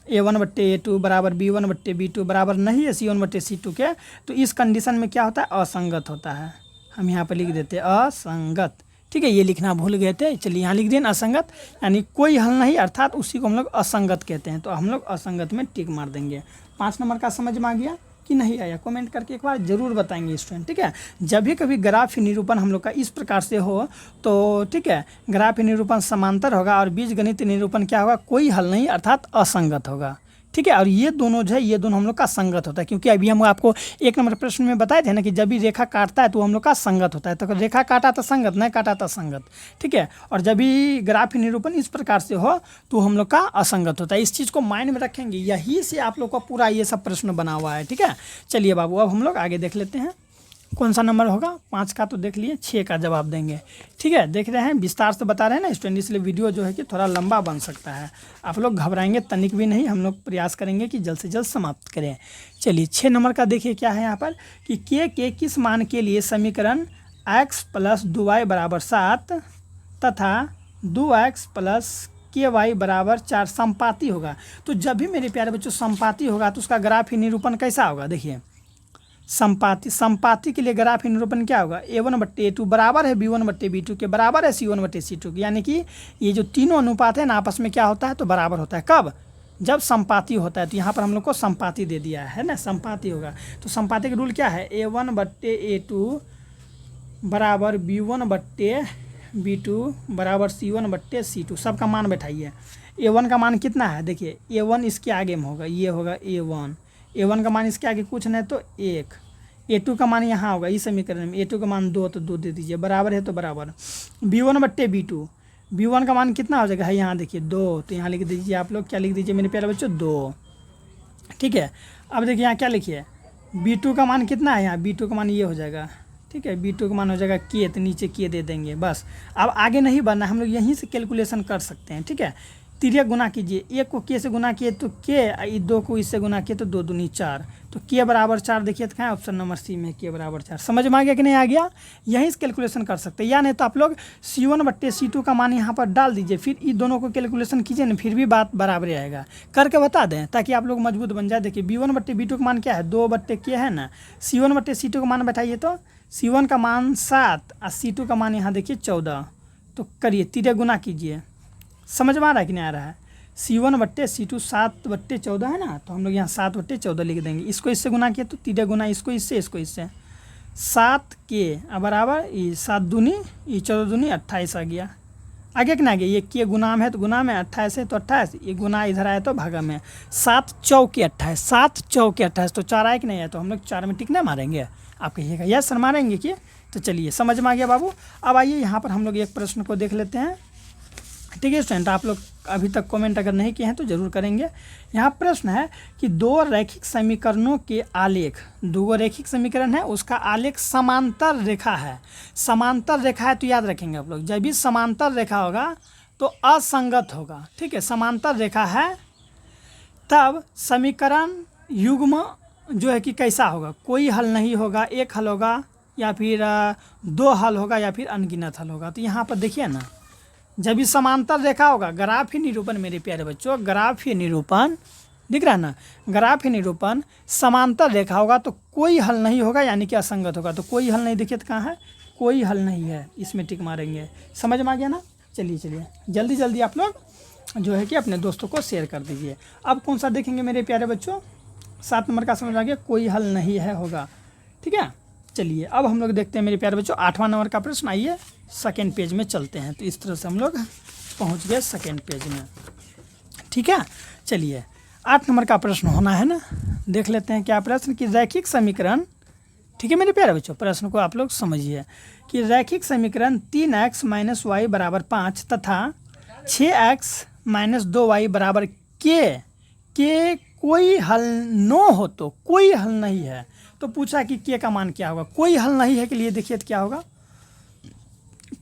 A1 / A2 बराबर B1 / B2 बराबर नहीं है C1 / C2 के, तो इस कंडीशन में क्या होता है, असंगत होता है। हम यहाँ पर लिख देते हैं असंगत। ठीक ठीक है, ये लिखना भूल गए थे। चलिए यहाँ लिख दें असंगत, यानी कोई हल नहीं, अर्थात उसी को हम लोग असंगत कहते हैं। तो हम लोग असंगत में टिक मार देंगे। 5 नंबर का समझ में आ गया कि नहीं आया, कमेंट करके एक बार जरूर बताएंगे स्टूडेंट। ठीक है, जब भी कभी ग्राफ निरूपण हम लोग का इस प्रकार से हो तो ठीक है, ग्राफ निरूपण समांतर होगा और बीजगणित निरूपण क्या होगा, कोई हल नहीं अर्थात असंगत होगा। ठीक है, और ये दोनों जो है ये दोनों हम लोग का संगत होता है, क्योंकि अभी हम आपको 1 नंबर प्रश्न में बताए थे ना कि जब भी रेखा काटता है तो हम लोग का संगत होता है। तो रेखा काटा तो संगत, नहीं काटा तो संगत। ठीक है, और जब भी ग्राफ निरूपण इस प्रकार से हो तो हम लोग का असंगत होता है। इस चीज़ को माइंड में रखेंगे, यही से आप लोग का पूरा ये सब प्रश्न बना हुआ है। ठीक है, चलिए बाबू अब हम लोग आगे देख लेते हैं कौन सा नंबर होगा। 5 का तो देख लिए, 6 का जवाब देंगे। ठीक है, देख रहे हैं विस्तार से बता रहे हैं ना स्टूडेंट, इसलिए वीडियो जो है कि थोड़ा लंबा बन सकता है। आप लोग घबराएंगे तनिक भी नहीं, हम लोग प्रयास करेंगे कि जल्द से जल्द समाप्त करें। चलिए 6 नंबर का देखिए क्या है यहाँ पर कि के किस मान के लिए समीकरण x + 2y = 7 तथा 2x + ky = 4 संपाती होगा। तो जब भी मेरे प्यारे बच्चों संपाती होगा तो उसका ग्राफ निरूपण कैसा होगा। देखिए संपाति के लिए ग्राफ निरूपण क्या होगा, a1/a2 बराबर है b1/b2 के बराबर है c1/c2 के, यानी कि ये जो तीनों अनुपात है ना आपस में क्या होता है तो बराबर होता है। कब, जब संपाति होता है। तो यहाँ पर हम लोग को संपाति दे दिया है ना, संपाति होगा। तो संपाति का रूल क्या है, a1/a2 बराबर b1/b2 बराबर c1/c2। सबका मान बैठाइए। a1 का मान कितना है, देखिए a1 इसके आगे में होगा, ये होगा a1 का मान इसके आगे कुछ नहीं तो 1। a2 का मान यहाँ होगा इस समीकरण में, a2 का मान 2 तो 2 दे दीजिए, बराबर है तो बराबर b1/b2 का मान कितना हो जाएगा है, यहाँ देखिए 2, तो यहाँ लिख दीजिए आप लोग, क्या लिख दीजिए मेरे प्यारे बच्चों 2। ठीक है, अब देखिए यहाँ क्या लिखिए, b2 का मान कितना है, यहाँ b2 का मान ये हो जाएगा। ठीक है, b2 का मान हो जाएगा k, तो नीचे k दे देंगे बस। अब आगे नहीं बढ़ना, हम लोग यहीं से कैलकुलेशन कर सकते हैं। ठीक है, तिर्यक गुना कीजिए, 1 को k से गुना किए तो k, 2 को इससे गुना किए तो 2 दूनी 4, तो k = 4 देखिए तो क्या है ऑप्शन नंबर सी में k = 4। समझ में आ गया कि नहीं आ गया, यहीं से कैलकुलेशन कर सकते हैं। या नहीं तो आप लोग c1/c2 का मान यहाँ पर डाल दीजिए, फिर इन दोनों को कैलकुलेशन कीजिए ना, फिर भी बात बराबर आएगा। करके बता दें ताकि आप लोग मजबूत बन जाए। देखिए b1/b2 का मान क्या है, 2/k है ना, c1/c2 का मान बैठाइए, तो c1 का मान 7 और c2 का मान यहाँ देखिए 14। तो करिए तिर्यक गुना कीजिए, समझ में आ रहा है कि नहीं आ रहा है। c1/c2 7/14 है ना, तो हम लोग यहाँ 7/14 लिख देंगे। इसको इससे गुना किया तो तिर्यक गुना, इसको इससे 7k बराबर 7 दूनी 14 दूनी 28 आ गया। आगे कि ना आगे, ये k गुना में है तो गुना में, 28 है तो 28, ये गुना इधर आया तो भागा में, 7 चौके 28, 7 चौके 28, तो 4 आए कि नहीं आया, तो हम लोग 4 में टिक नहीं मारेंगे। आप कहिएगा यस सर मारेंगे कि, तो चलिए समझ में आ गया बाबू। अब आइए यहाँ पर हम लोग एक प्रश्न को देख लेते हैं। ठीक है स्टूडेंट, आप लोग अभी तक कमेंट अगर नहीं किए हैं तो ज़रूर करेंगे। यहाँ प्रश्न है कि 2 रैखिक समीकरणों के आलेख, 2 रैखिक समीकरण है उसका आलेख समांतर रेखा है। समांतर रेखा है तो याद रखेंगे आप लोग, जब भी समांतर रेखा होगा तो असंगत होगा। ठीक है, समांतर रेखा है तब समीकरण युग्म जो है कि कैसा होगा, कोई हल नहीं होगा, एक हल होगा, या फिर 2 हल होगा, या फिर अनगिनत हल होगा। तो यहाँ पर देखिए ना, जब भी समांतर रेखा होगा, ग्राफ ही निरूपण मेरे प्यारे बच्चों, ग्राफ ही निरूपण दिख रहा है ना, ग्राफ ही निरूपण समांतर रेखा होगा तो कोई हल नहीं होगा, यानी कि असंगत होगा। तो कोई हल नहीं, देखिए तो कहाँ है, कोई हल नहीं है, इसमें टिक मारेंगे। समझ में आ गया ना। चलिए जल्दी जल्दी आप लोग जो है कि अपने दोस्तों को शेयर कर दीजिए। अब कौन सा देखेंगे मेरे प्यारे बच्चों, 7 नंबर का समझ आ गया, कोई हल नहीं है होगा। ठीक है, चलिए अब हम लोग देखते हैं मेरे प्यारे बच्चों 8वां नंबर का प्रश्न। आइए सेकेंड पेज में चलते हैं। तो इस तरह से हम लोग पहुंच गए सेकेंड पेज में। ठीक है, चलिए 8 नंबर का प्रश्न होना है ना, देख लेते हैं क्या प्रश्न कि रैखिक समीकरण। ठीक है मेरे प्यारे बच्चों, प्रश्न को आप लोग समझिए कि रैखिक समीकरण 3x - y = 5 तथा 6x - 2y = के कोई हल न हो तो कोई हल नहीं है। तो पूछा कि के का मान क्या होगा, कोई हल नहीं है के लिए देखिए तो क्या होगा,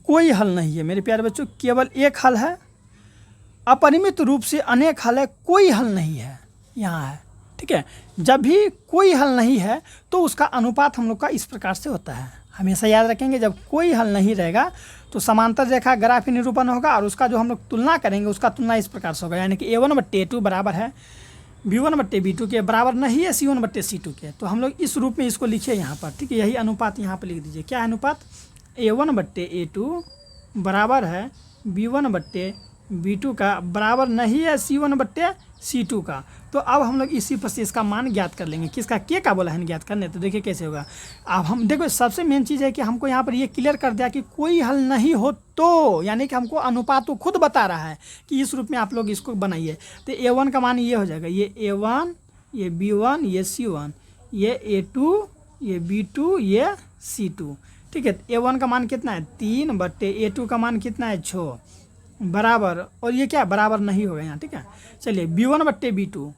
कोई हल नहीं है मेरे प्यारे बच्चों, केवल एक हल है, अपरिमित रूप से अनेक हल है, कोई हल नहीं है यहाँ है। ठीक है, जब भी कोई हल नहीं है तो उसका अनुपात हम लोग का इस प्रकार से होता है, हमेशा याद रखेंगे। जब कोई हल नहीं रहेगा तो समांतर रेखा ग्राफ निरूपण होगा और उसका जो हम लोग तुलना करेंगे उसका तुलना इस प्रकार से होगा, यानी कि a1/a2 बराबर है b1/b2 के, बराबर नहीं है c1/c2 के। तो हम लोग इस रूप में इसको लिखिए यहाँ पर। ठीक है, यही अनुपात यहाँ पर लिख दीजिए। क्या है अनुपात, a1/a2 बराबर है B1/B2 का बराबर नहीं है C1/C2 का। तो अब हम लोग इसी पर से इसका मान ज्ञात कर लेंगे। किसका? के का बोला है ज्ञात करने, तो देखिए कैसे होगा। अब हम देखो सबसे मेन चीज़ है कि हमको यहाँ पर ये क्लियर कर दिया कि कोई हल नहीं हो तो, यानी कि हमको अनुपात तो खुद बता रहा है कि इस रूप में आप लोग इसको बनाइए। तो A1 का मान ये हो जाएगा, ये A1, ये B1, ये C1, ये A2, ये B2, ये C2। ठीक है, A1 का मान कितना है 3/A2 का मान कितना है 6 बराबर, और ये क्या बराबर नहीं होगा यहाँ। ठीक है, चलिए B1/B2,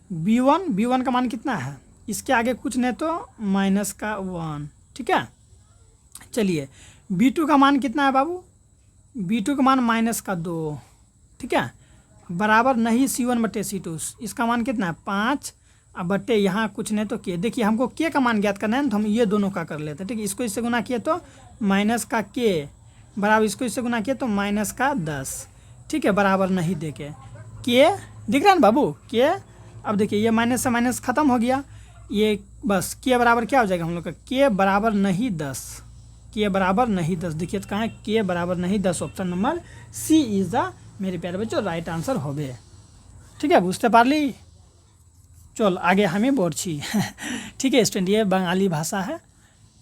B1 का मान कितना है, इसके आगे कुछ नहीं तो -1। ठीक है, चलिए B2 का मान कितना है बाबू, B2 का मान -2। ठीक है, बराबर नहीं C1/C2, इसका मान कितना है 5 अब बट्टे यहाँ कुछ नहीं तो के। देखिए हमको के का मान ज्ञात करना है तो हम ये दोनों का कर लेते हैं। ठीक है, इसको इससे गुना किए तो -k बराबर, इसको इससे गुना किए तो -10। ठीक है, बराबर नहीं देके के दिख रहा है ना बाबू के। अब देखिए ये माइनस से माइनस ख़त्म हो गया, ये बस के बराबर क्या हो जाएगा हम लोग का, के बराबर नहीं 10, के बराबर नहीं 10। देखिए तो कहाँ है, के बराबर नहीं 10। Option number C is the मेरे प्यारे बच्चों राइट आंसर होबे। ठीक है, बुझते पारली। चल आगे हमें बोर्ची ठीक है स्टूडेंट, ये बंगाली भाषा है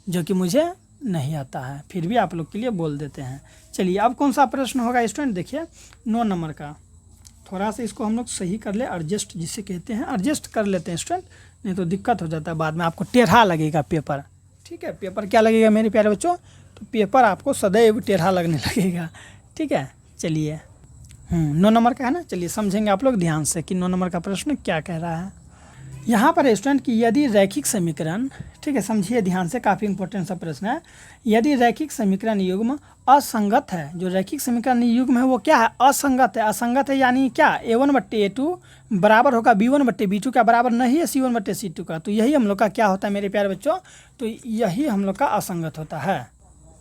जो कि मुझे नहीं आता है, फिर भी आप लोग के लिए बोल देते हैं। चलिए अब कौन सा प्रश्न होगा स्टूडेंट, देखिए 9 नंबर का। थोड़ा सा इसको हम लोग सही कर ले, एडजस्ट जिसे कहते हैं, एडजस्ट कर लेते हैं स्टूडेंट, नहीं तो दिक्कत हो जाता है बाद में, आपको टेढ़ा लगेगा पेपर। ठीक है, पेपर क्या लगेगा मेरे प्यारे बच्चों, तो पेपर आपको सदैव टेढ़ा लगने लगेगा। ठीक है, चलिए 9 नंबर का है ना, चलिए समझेंगे आप लोग ध्यान से कि 9 नंबर का प्रश्न क्या कह रहा है। यहाँ पर स्टूडेंट कि यदि रैखिक समीकरण, ठीक है समझिए ध्यान से, काफ़ी इंपॉर्टेंट सा प्रश्न है। यदि रैखिक समीकरण युग्म असंगत है, जो रैखिक समीकरण युग्म है वो क्या है, असंगत है। असंगत है यानी क्या, A1/A2 बराबर होगा B1/B2 का, बराबर नहीं है C1/C2 का। तो यही हम लोग का क्या होता है मेरे प्यारे बच्चों, तो यही हम लोग का असंगत होता है।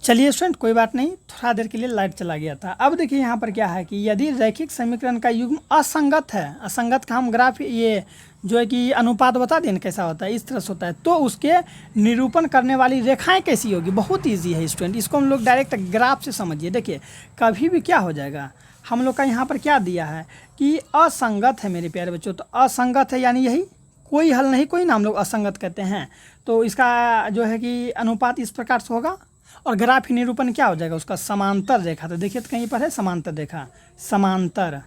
चलिए स्टूडेंट कोई बात नहीं, थोड़ा देर के लिए लाइट चला गया था। अब देखिए यहाँ पर क्या है कि यदि रैखिक समीकरण का युग्म असंगत है, असंगत का हम ग्राफ ये जो है कि अनुपात बता दें कैसा होता है, इस तरह से होता है, तो उसके निरूपण करने वाली रेखाएं कैसी होगी। बहुत इजी है स्टूडेंट, इसको हम लोग डायरेक्ट ग्राफ से समझिए। देखिए कभी भी क्या हो जाएगा, हम लोग का यहाँ पर क्या दिया है कि असंगत है मेरे प्यारे बच्चों, तो असंगत है यानी यही कोई हल नहीं, कोई ना हम लोग असंगत कहते हैं। तो इसका जो है कि अनुपात इस प्रकार से होगा, और ग्राफ निरूपण क्या हो जाएगा उसका, समांतर रेखा। तो देखिए तो कहीं पर है समांतर रेखा, समांतर।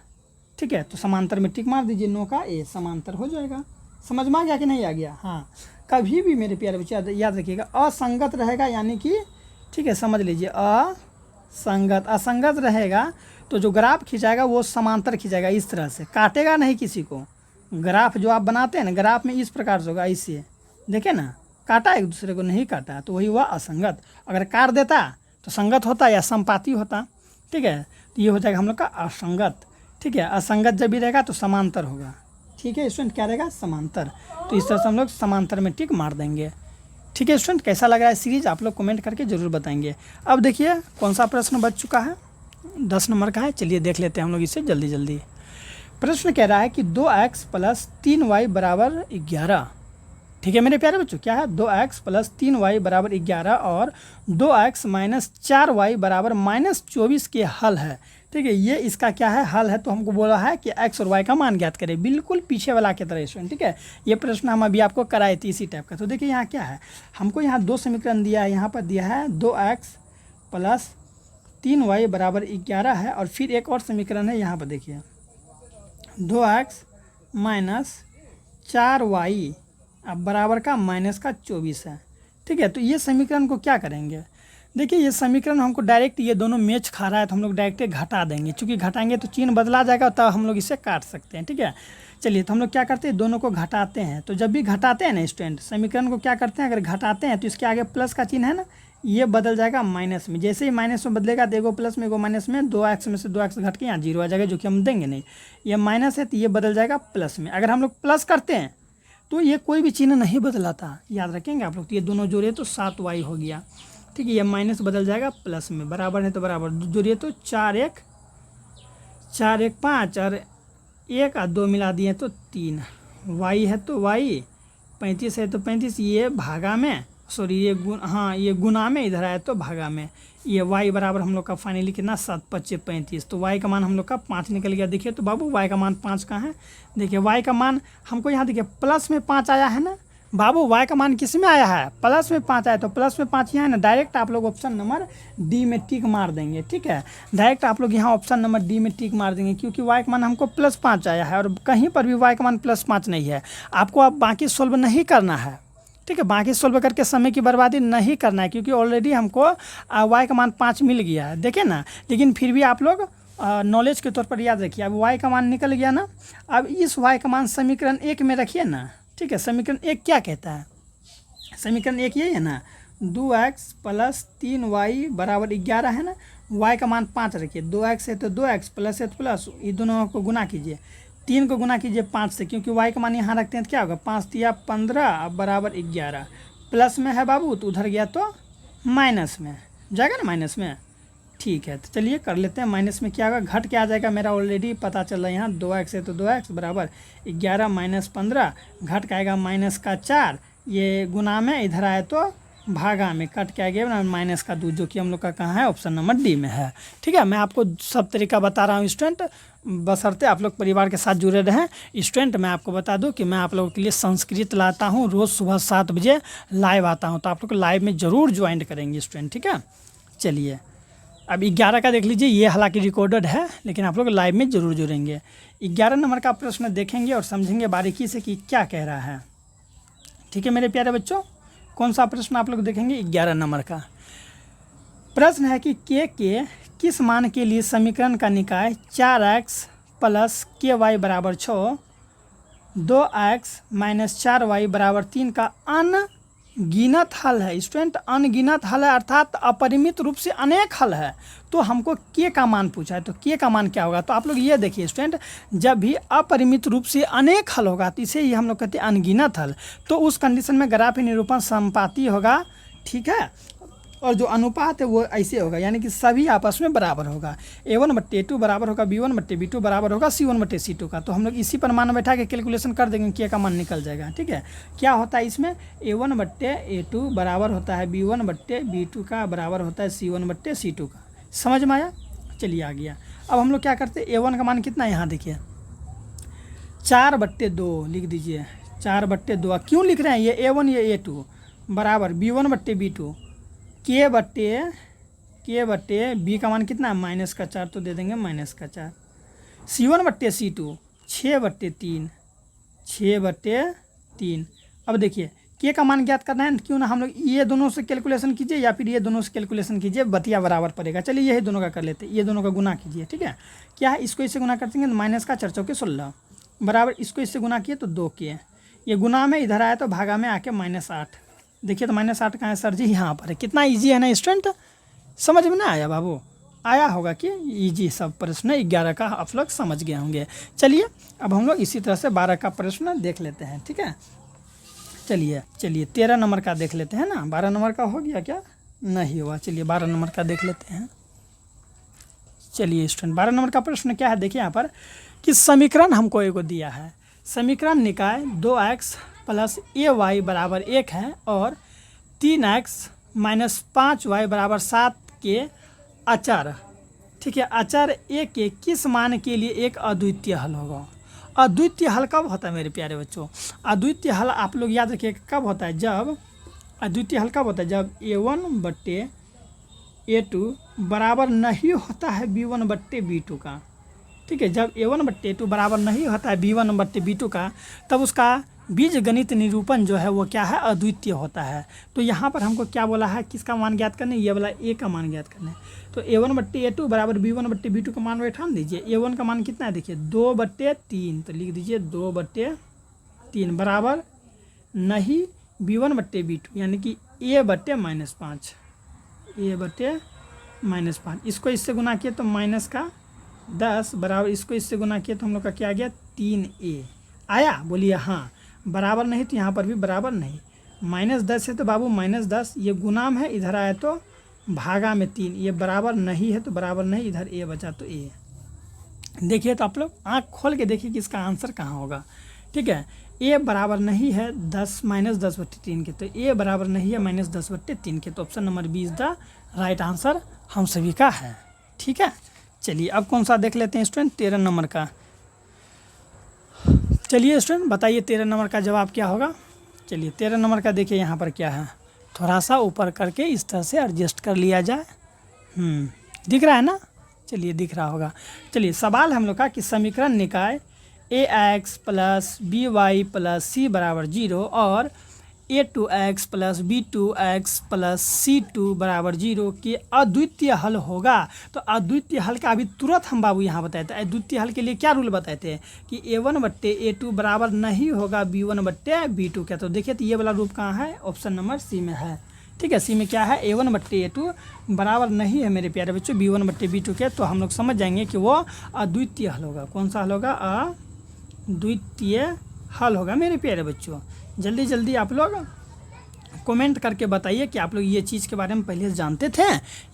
ठीक है, तो समांतर में टिक मार दीजिए, 9 का ए समांतर हो जाएगा। समझ में आ गया कि नहीं आ गया। हाँ, कभी भी मेरे प्यारे बच्चे याद रखिएगा, असंगत रहेगा यानी कि, ठीक है समझ लीजिए, असंगत, असंगत रहेगा तो जो ग्राफ खिंचाएगा वो समांतर खिंचाएगा, इस तरह से काटेगा नहीं किसी को। ग्राफ जो आप बनाते हैं ना, ग्राफ में इस प्रकार से होगा, इससे देखे ना, काटा एक दूसरे को नहीं काटा, तो वही हुआ असंगत। अगर काट देता तो संगत होता या संपाती होता। ठीक है, तो ये हो जाएगा हम लोग का असंगत। ठीक है, असंगत जब भी रहेगा तो समांतर होगा। ठीक है स्टूडेंट, क्या रहेगा, समांतर। तो इस तरह से हम लोग समांतर में टिक मार देंगे। ठीक है स्टूडेंट, कैसा लग रहा है सीरीज, आप लोग कमेंट करके ज़रूर बताएंगे। अब देखिए कौन सा प्रश्न बच चुका है, 10 नंबर का है। चलिए देख लेते हैं हम लोग इसे जल्दी जल्दी। प्रश्न कह रहा है कि 2x + 3y = 11। ठीक है मेरे प्यारे बच्चों, क्या है, 2x + 3y = 11 और 2x - 4y = -24 के हल है। ठीक है, ये इसका क्या है, हल है। तो हमको बोला है कि x और y का मान ज्ञात करें, बिल्कुल पीछे वाला की तरह स्टूडेंट। ठीक है, ये प्रश्न हम अभी आपको कराए थे इसी टाइप का। तो देखिए यहाँ क्या है, हमको यहाँ 2 समीकरण दिया है, यहाँ पर दिया है 2x + 3y = 11 है, और फिर एक और समीकरण है यहाँ पर देखिए 2x - 4y अब बराबर का -24 है। ठीक है, तो ये समीकरण को क्या करेंगे, देखिए ये समीकरण हमको डायरेक्ट ये दोनों मैच खा रहा है, तो हम लोग डायरेक्ट घटा देंगे। चूँकि घटाएंगे तो चिन्ह बदला जाएगा, तब हम लोग इसे काट सकते हैं। ठीक है, चलिए तो हम लोग क्या करते हैं, दोनों को घटाते हैं। तो जब भी घटाते हैं ना स्टूडेंट, समीकरण को क्या करते हैं, अगर घटाते हैं तो इसके आगे प्लस का चिन्ह है ना, ये बदल जाएगा माइनस में। जैसे ही माइनस में बदलेगा तो एगो प्लस में एगो माइनस में, 2x में से 2x घट के यहाँ 0 आ जाएगा, जो कि हम देंगे नहीं। ये माइनस है तो ये बदल जाएगा प्लस में। अगर हम लोग प्लस करते हैं तो ये कोई भी चिन्ह नहीं बदलाता, याद रखेंगे आप लोग। तो ये दोनों जोड़े तो 7y हो गया। ठीक है, ये माइनस बदल जाएगा प्लस में, बराबर है तो बराबर, जोड़िए तो 4 1 5 और 1 और 2 मिला दिए तो 3, y है तो y, 35 है तो 35, ये भागा में सॉरी ये हाँ ये गुना में, इधर आया तो भागा में। ये y बराबर हम लोग का फाइनली कितना 7 × 5 = 35। तो y का मान हम लोग का 5 निकल गया। देखिए तो बाबू y का मान 5 कहाँ है, देखिए y का मान हमको यहाँ देखिए प्लस में 5 आया है ना बाबू। y का मान किस में आया है, प्लस में 5 आया, तो प्लस में 5 यहाँ है ना। डायरेक्ट आप लोग ऑप्शन नंबर डी में टिक मार देंगे, ठीक है। डायरेक्ट आप लोग यहाँ ऑप्शन नंबर डी में टिक मार देंगे, क्योंकि y का मान हमको +5 आया है और कहीं पर भी y का मान +5 नहीं है। आपको अब बाकी सोल्व नहीं करना है, ठीक है। बाकी सोल्व करके समय की बर्बादी नहीं करना है, क्योंकि ऑलरेडी हमको y का मान 5 मिल गया है, देखें ना। लेकिन फिर भी आप लोग नॉलेज के तौर पर याद रखिए, अब y का मान निकल गया ना। अब इस y का मान समीकरण 1 में रखिए ना, ठीक है। समीकरण 1 क्या कहता है, समीकरण 1 यही है ना, 2x + 3y = 11 है ना। y का मान 5 रखिए, 2x है तो 2x, प्लस है तो प्लस, ये दोनों को गुना कीजिए, 3 को गुना कीजिए 5 से, क्योंकि y का मान यहाँ रखते हैं तो क्या होगा, 5 × 3 = 15 अब बराबर 11। प्लस में है बाबू तो उधर गया तो माइनस में जाएगा ना, माइनस में, ठीक है। तो चलिए कर लेते हैं। माइनस में क्या होगा, घट के आ जाएगा, मेरा ऑलरेडी पता चल रहा है यहाँ। 2x है तो 2x बराबर 11 - 15, घट के आएगा -4, ये गुना में, इधर आए तो भागा में, कट के आ गया -2, जो कि हम लोग का कहाँ है, ऑप्शन नंबर डी में है, ठीक है। मैं आपको सब तरीका बता रहा हूँ स्टूडेंट, बशर्ते आप लोग परिवार के साथ जुड़े रहें। स्टूडेंट मैं आपको बता दूं कि मैं आप लोगों के लिए संस्कृत लाता हूं, रोज़ सुबह 7 बजे लाइव आता हूं, तो आप लोग लाइव में ज़रूर ज्वाइन करेंगे स्टूडेंट, ठीक है। चलिए अब 11 का देख लीजिए, ये हालांकि रिकॉर्डेड है, लेकिन आप लोग लाइव में ज़रूर जुड़ेंगे। 11 नंबर का प्रश्न देखेंगे और समझेंगे बारीकी से कि क्या कह रहा है, ठीक है मेरे प्यारे बच्चों। कौन सा प्रश्न आप लोग देखेंगे, 11 नंबर का प्रश्न है कि के किस मान के लिए समीकरण का निकाय 4x + ky = 6, 2x - 4y = 3 का अनगिनत हल है। स्टूडेंट अनगिनत हल है, अर्थात अपरिमित रूप से अनेक हल है। तो हमको के का मान पूछा है, तो के का मान क्या होगा, तो आप लोग ये देखिए स्टूडेंट, जब भी अपरिमित रूप से अनेक हल होगा तो इसे ही हम लोग कहते हैं अनगिनत हल। तो उस कंडीशन में ग्राफीय निरूपण समपाती होगा, ठीक है। और जो अनुपात है वो ऐसे होगा, यानी कि सभी आपस में बराबर होगा। a1/a2 बराबर होगा b1/b2 बराबर होगा c1/c2 का। तो हम लोग इसी पर मान बैठा के कैलकुलेशन कर देंगे, के का मान निकल जाएगा, ठीक है। क्या होता है इसमें, a1/a2 बराबर होता है b1/b2 का, बराबर होता है c1/c2 का। समझ में आया, चलिए आ गया। अब हम लोग क्या करते हैं, a1 का मान कितना है, यहाँ देखिए 4/2 लिख दीजिए, 4/2। क्यों लिख रहे हैं, ये a1 ये a2 बराबर b1/b2 के बट्टे बी का मान कितना है, -4, तो दे देंगे -4। c1/c2 6/3, 6/3। अब देखिए के का मान ज्ञात करना है, क्यों ना हम लोग ये दोनों से कैलकुलेशन कीजिए या फिर ये दोनों से कैलकुलेशन कीजिए, बतिया बराबर पड़ेगा। चलिए यही दोनों का कर लेते हैं, ये दोनों का गुना कीजिए, ठीक है। क्या है, इसको इससे गुना करते हैं तो -4×4 = 16 बराबर, इसको इससे गुना किए तो 2 के, ये गुना में इधर आया तो भागा में आके -8। देखिए तो -8 कहाँ है सर जी, यहाँ पर है। कितना इजी है ना स्टूडेंट, समझ में ना आया बाबू, आया होगा कि इजी सब प्रश्न 11 का आप लोग समझ गए होंगे। चलिए अब हम लोग इसी तरह से 12 का प्रश्न देख लेते हैं, ठीक है। चलिए 13 नंबर का देख लेते हैं ना। 12 नंबर का हो गया क्या, नहीं हुआ, चलिए 12 नंबर का देख लेते हैं। चलिए स्टूडेंट 12 नंबर का प्रश्न क्या है, देखिए यहाँ पर कि समीकरण हमको एगो दिया है, समीकरण निकाय 2x + ay = 1 है और 3x - 5y = 7 के अचर, ठीक है, अचर ए के किस मान के लिए एक अद्वितीय हल होगा। अद्वितीय हल कब होता है मेरे प्यारे बच्चों, अद्वितीय हल आप लोग याद रखिए कब होता है, जब अद्वितीय हल कब होता है, जब a1/a2 बराबर नहीं होता है b1/b2 का, ठीक है। जब a1/a2 बराबर नहीं होता है b1/b2 का, तब उसका बीज गणित निरूपण जो है वो क्या है, अद्वितीय होता है। तो यहाँ पर हमको क्या बोला है, किसका मान ज्ञात करना है, ये वाला a का मान ज्ञात करना है। तो a1/a2 बराबर b1/b2 का मान बैठा दीजिए। a1 का मान कितना है, देखिए 2/3, तो लिख दीजिए 2/3 बराबर नहीं b1/b2, यानी कि a/-5, a/-5। इसको इससे गुना किए तो -10 बराबर, इसको इससे गुना किए तो हम लोग का क्या आ गया, 3a आया, बोलिए हाँ। बराबर नहीं तो यहाँ पर भी बराबर नहीं, -10 है तो बाबू -10, ये गुनाम है, इधर आया तो भागा में 3, ये बराबर नहीं है तो बराबर नहीं, इधर a बचा तो a। देखिए तो आप लोग आँख खोल के देखिए कि इसका आंसर कहाँ होगा, ठीक है। ए बराबर नहीं है 10 माइनस 10/3 के, तो ए बराबर नहीं है माइनस 10/3 के, तो option number B is the right answer हम सभी का है। ठीक है, चलिए अब कौन सा देख लेते हैं स्टूडेंट, 13 नंबर का। चलिए स्टूडेंट बताइए 13 नंबर का जवाब क्या होगा। चलिए 13 नंबर का देखिए यहाँ पर क्या है, थोड़ा सा ऊपर करके इस तरह से एडजस्ट कर लिया जाए। दिख रहा है ना, चलिए दिख रहा होगा। चलिए सवाल हम लोग का कि समीकरण निकाय ax plus by plus c बराबर 0 और a2x plus b2x plus c2 बराबर 0 के अद्वितीय हल होगा। तो अद्वितीय हल का अभी तुरंत हम बाबू यहाँ बताए थे, अद्वितीय हल के लिए क्या रूल बताए थे कि a1/a2 बराबर नहीं होगा b1/b2 का। तो देखिए तो ये वाला रूप कहाँ है, ऑप्शन नंबर सी में है। ठीक है, सी में क्या है, a1/a2 बराबर नहीं है मेरे प्यारे बच्चों b1/b2 के, तो हम लोग समझ जाएंगे कि वो अद्वितीय हल होगा। कौन सा हल होगा, अद्वितीय हल होगा मेरे प्यारे बच्चों। जल्दी जल्दी आप लोग कमेंट करके बताइए कि आप लोग ये चीज़ के बारे में पहले जानते थे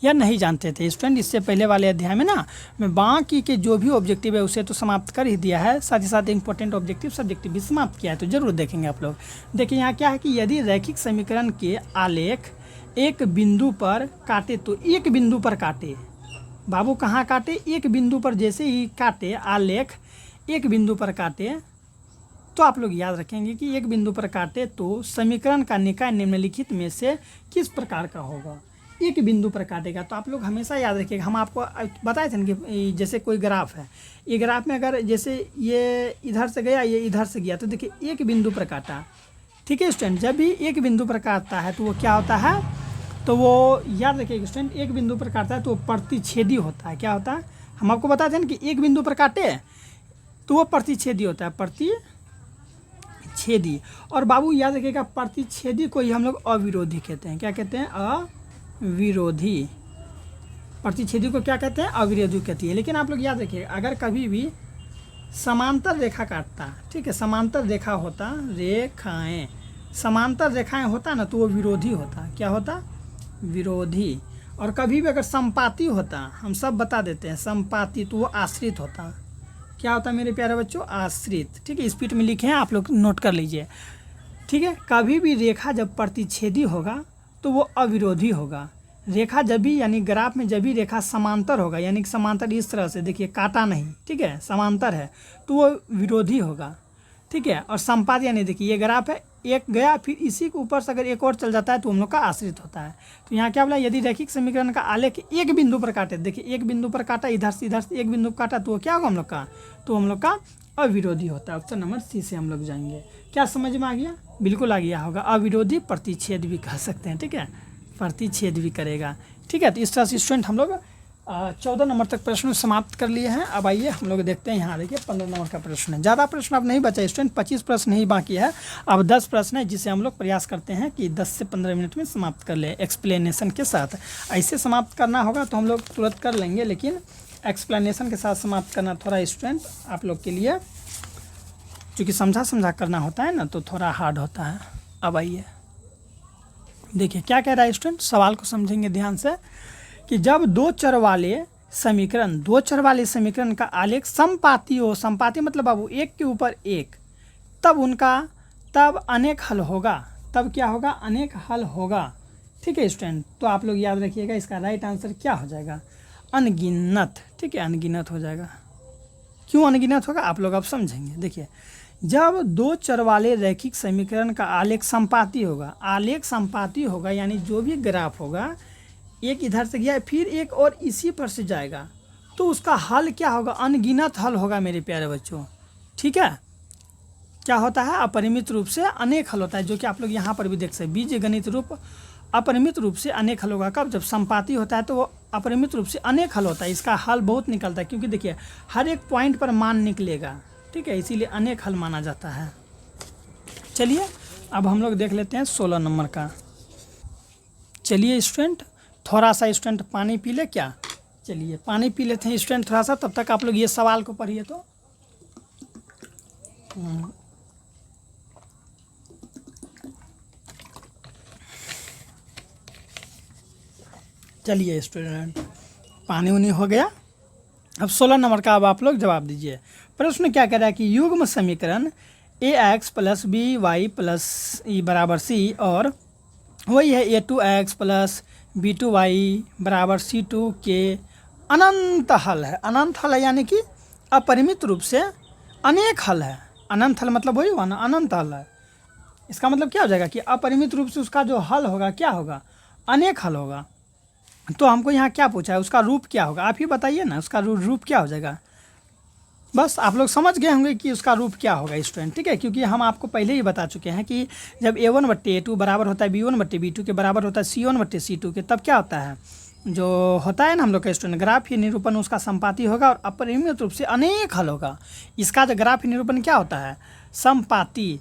या नहीं जानते थे। स्टूडेंट इससे पहले वाले अध्याय में ना मैं बाकी के जो भी ऑब्जेक्टिव है उसे तो समाप्त कर ही दिया है, साथ ही साथ इंपॉर्टेंट ऑब्जेक्टिव सब्जेक्टिव भी समाप्त किया है, तो जरूर देखेंगे आप लोग। देखिए यहाँ क्या है कि यदि रैखिक समीकरण के आलेख एक बिंदु पर काटे, तो एक बिंदु पर काटे बाबू, कहाँ काटे, एक बिंदु पर जैसे ही काटे आलेख एक बिंदु पर काटे, तो आप लोग याद रखेंगे कि एक बिंदु पर काटे तो समीकरण का निकाय निम्नलिखित में से किस प्रकार का होगा। एक बिंदु पर काटेगा तो आप लोग हमेशा याद रखिएगा, हम आपको बताए थे ना कि जैसे कोई ग्राफ है, ये ग्राफ में अगर जैसे ये इधर से गया ये इधर से गया, तो देखिए एक बिंदु पर काटा। ठीक है स्टूडेंट, जब भी एक बिंदु पर काटता है तो वो क्या होता है, तो वो याद रखिएगा स्टूडेंट, एक बिंदु पर काटता है तो वो प्रतिच्छेदी होता है। क्या होता है, हम आपको बताते हैं ना कि एक बिंदु पर काटे तो वो प्रतिच्छेदी होता है, प्रतिच्छेदी। और बाबू याद रखिएगा प्रतिच्छेदी को ही हम लोग अविरोधी कहते हैं। क्या कहते हैं, अविरोधी। प्रतिच्छेदी को क्या कहते हैं, अविरोधी कहती है। लेकिन आप लोग याद रखिएगा अगर कभी भी समांतर रेखा काटता, ठीक है, समांतर रेखा होता, रेखाएं समांतर रेखाएं होता ना तो वो विरोधी होता। क्या होता, विरोधी। और कभी भी अगर संपाती होता, हम सब बता देते हैं संपाती, तो वो आश्रित होता। क्या होता है मेरे प्यारे बच्चों, आश्रित। ठीक है, स्पीड में लिखे हैं, आप लोग नोट कर लीजिए। ठीक है, कभी भी रेखा जब प्रतिच्छेदी होगा तो वो अविरोधी होगा। रेखा जब भी यानी ग्राफ में जब भी रेखा समांतर होगा, यानी कि समांतर इस तरह से देखिए, काटा नहीं, ठीक है, समांतर है, तो वो विरोधी होगा। ठीक है, और संपात यानी देखिए ये ग्राफ है, एक गया फिर इसी के ऊपर से अगर एक और चल जाता है तो हम लोग का आश्रित होता है। तो यहाँ क्या बोला, यदि रैखिक समीकरण का आलेख एक बिंदु पर काटे, देखिए एक बिंदु पर काटा, इधर से एक बिंदु पर काटा, तो वो क्या होगा हम लोग का, तो हम लोग का अविरोधी होता है। ऑप्शन नंबर सी से हम लोग जाएंगे। क्या समझ में आ गया, बिल्कुल आ गया होगा। अविरोधी प्रतिच्छेद भी कह सकते हैं, ठीक है, प्रतिच्छेद भी करेगा। ठीक है, तो इस तरह से स्टूडेंट हम लोग 14 नंबर तक प्रश्न समाप्त कर लिए हैं। अब आइए हम लोग देखते हैं, यहाँ देखिए 15 नंबर का प्रश्न है। ज़्यादा प्रश्न अब नहीं बचा स्टूडेंट, 25 प्रश्न ही बाकी है। अब 10 प्रश्न है जिसे हम लोग प्रयास करते हैं कि 10 से 15 मिनट में समाप्त कर लें एक्सप्लेनेशन के साथ। ऐसे समाप्त करना होगा तो हम लोग तुरंत कर लेंगे, लेकिन एक्सप्लेनेशन के साथ समाप्त करना थोड़ा स्टूडेंट आप लोग के लिए, चूँकि समझा करना होता है ना, तो थोड़ा हार्ड होता है। अब आइए देखिए क्या कह रहा है स्टूडेंट, सवाल को समझेंगे ध्यान से कि जब दो चर वाले समीकरण का आलेख समपाती हो, समपाती मतलब बाबू एक के ऊपर एक, तब अनेक हल होगा। तब क्या होगा, अनेक हल होगा। ठीक है स्टूडेंट, तो आप लोग याद रखिएगा इसका राइट आंसर क्या हो जाएगा, अनगिनत। ठीक है, अनगिनत हो जाएगा। क्यों अनगिनत होगा आप लोग अब समझेंगे। देखिए जब दो चर वाले रैखिक समीकरण का आलेख समपाती होगा, आलेख समपाती होगा यानी जो भी ग्राफ होगा, एक इधर से गया फिर एक और इसी पर से जाएगा, तो उसका हल क्या होगा, अनगिनत हल होगा मेरे प्यारे बच्चों। ठीक है, क्या होता है, अपरिमित रूप से अनेक हल होता है, जो कि आप लोग यहाँ पर भी देख सकते हैं। बीजगणित रूप अपरिमित रूप से अनेक हल होगा। कब, जब संपाती होता है तो वो अपरिमित रूप से अनेक हल होता है। इसका हल बहुत निकलता है, क्योंकि देखिए हर एक पॉइंट पर मान निकलेगा। ठीक है, इसीलिए अनेक हल माना जाता है। चलिए अब हम लोग देख लेते हैं 16 नंबर का। चलिए स्टूडेंट थोड़ा सा स्टूडेंट पानी पी ले क्या, चलिए पानी पी लेते हैं स्टूडेंट थोड़ा सा, तब तक आप लोग ये सवाल को पढ़िए। तो चलिए स्टूडेंट पानी उनी हो गया। अब 16 नंबर का अब आप लोग जवाब दीजिए। प्रश्न क्या कह रहा है कि युग्म समीकरण A X plus B Y plus E बराबर सी, और वही है A two X plus B two Y बराबर सी टू के अनंत हल है। अनंत हल है यानी कि अपरिमित रूप से अनेक हल है। अनंत हल मतलब वही हुआ ना, अनंत हल है। इसका मतलब क्या हो जाएगा कि अपरिमित रूप से उसका जो हल होगा क्या होगा, अनेक हल होगा। तो हमको यहाँ क्या पूछा है, उसका रूप क्या होगा, आप ही बताइए ना, उसका रूप क्या हो जाएगा। बस आप लोग समझ गए होंगे कि उसका रूप क्या होगा स्टूडेंट, ठीक है, क्योंकि हम आपको पहले ही बता चुके हैं कि जब A1/A2 बराबर होता है B1/B2 के बराबर होता है C1/C2 के, तब क्या होता है, जो होता है ना हम लोग का स्टूडेंट ग्राफ निरूपण, उसका संपाती होगा और अपरिमित रूप से अनेक हल होगा। इसका जो ग्राफ निरूपण क्या होता है, संपाती,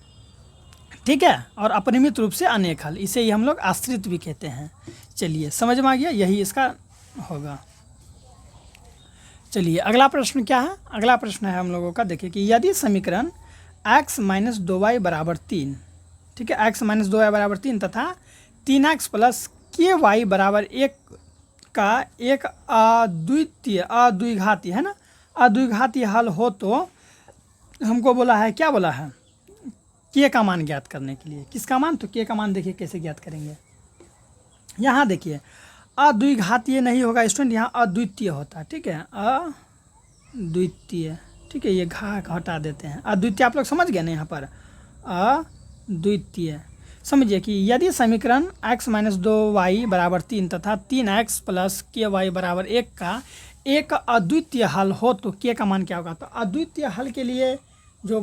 ठीक है, और अपरिमित रूप से अनेक हल, इसे ही हम लोग आश्रित भी कहते हैं। चलिए समझ में आ गया, यही इसका होगा। चलिए अगला प्रश्न क्या है, अगला प्रश्न है हम लोगों का, देखिए कि यदि समीकरण x माइनस 2y बराबर 3, ठीक है, x माइनस 2y बराबर 3 तथा 3x प्लस के वाई बराबर 1 का एक अद्विघाती है ना, अद्विघाती हल हो, तो हमको बोला है, क्या बोला है, के का मान ज्ञात करने के लिए। किसका मान, तो के का मान देखिए कैसे ज्ञात करेंगे। यहाँ देखिए अद्विघातीय नहीं होगा स्टूडेंट, यहाँ अद्वितीय होता है, ठीक है, अद्वितीय, ठीक है, ये हटा देते हैं, अद्वितीय आप लोग समझ गए ना, यहाँ पर अद्वितीय। समझिए कि यदि समीकरण x माइनस 2y बराबर 3 तथा 3x प्लस के वाई बराबर 1 का एक अद्वितीय हल हो, तो के का मान क्या होगा। तो अद्वितीय हल के लिए जो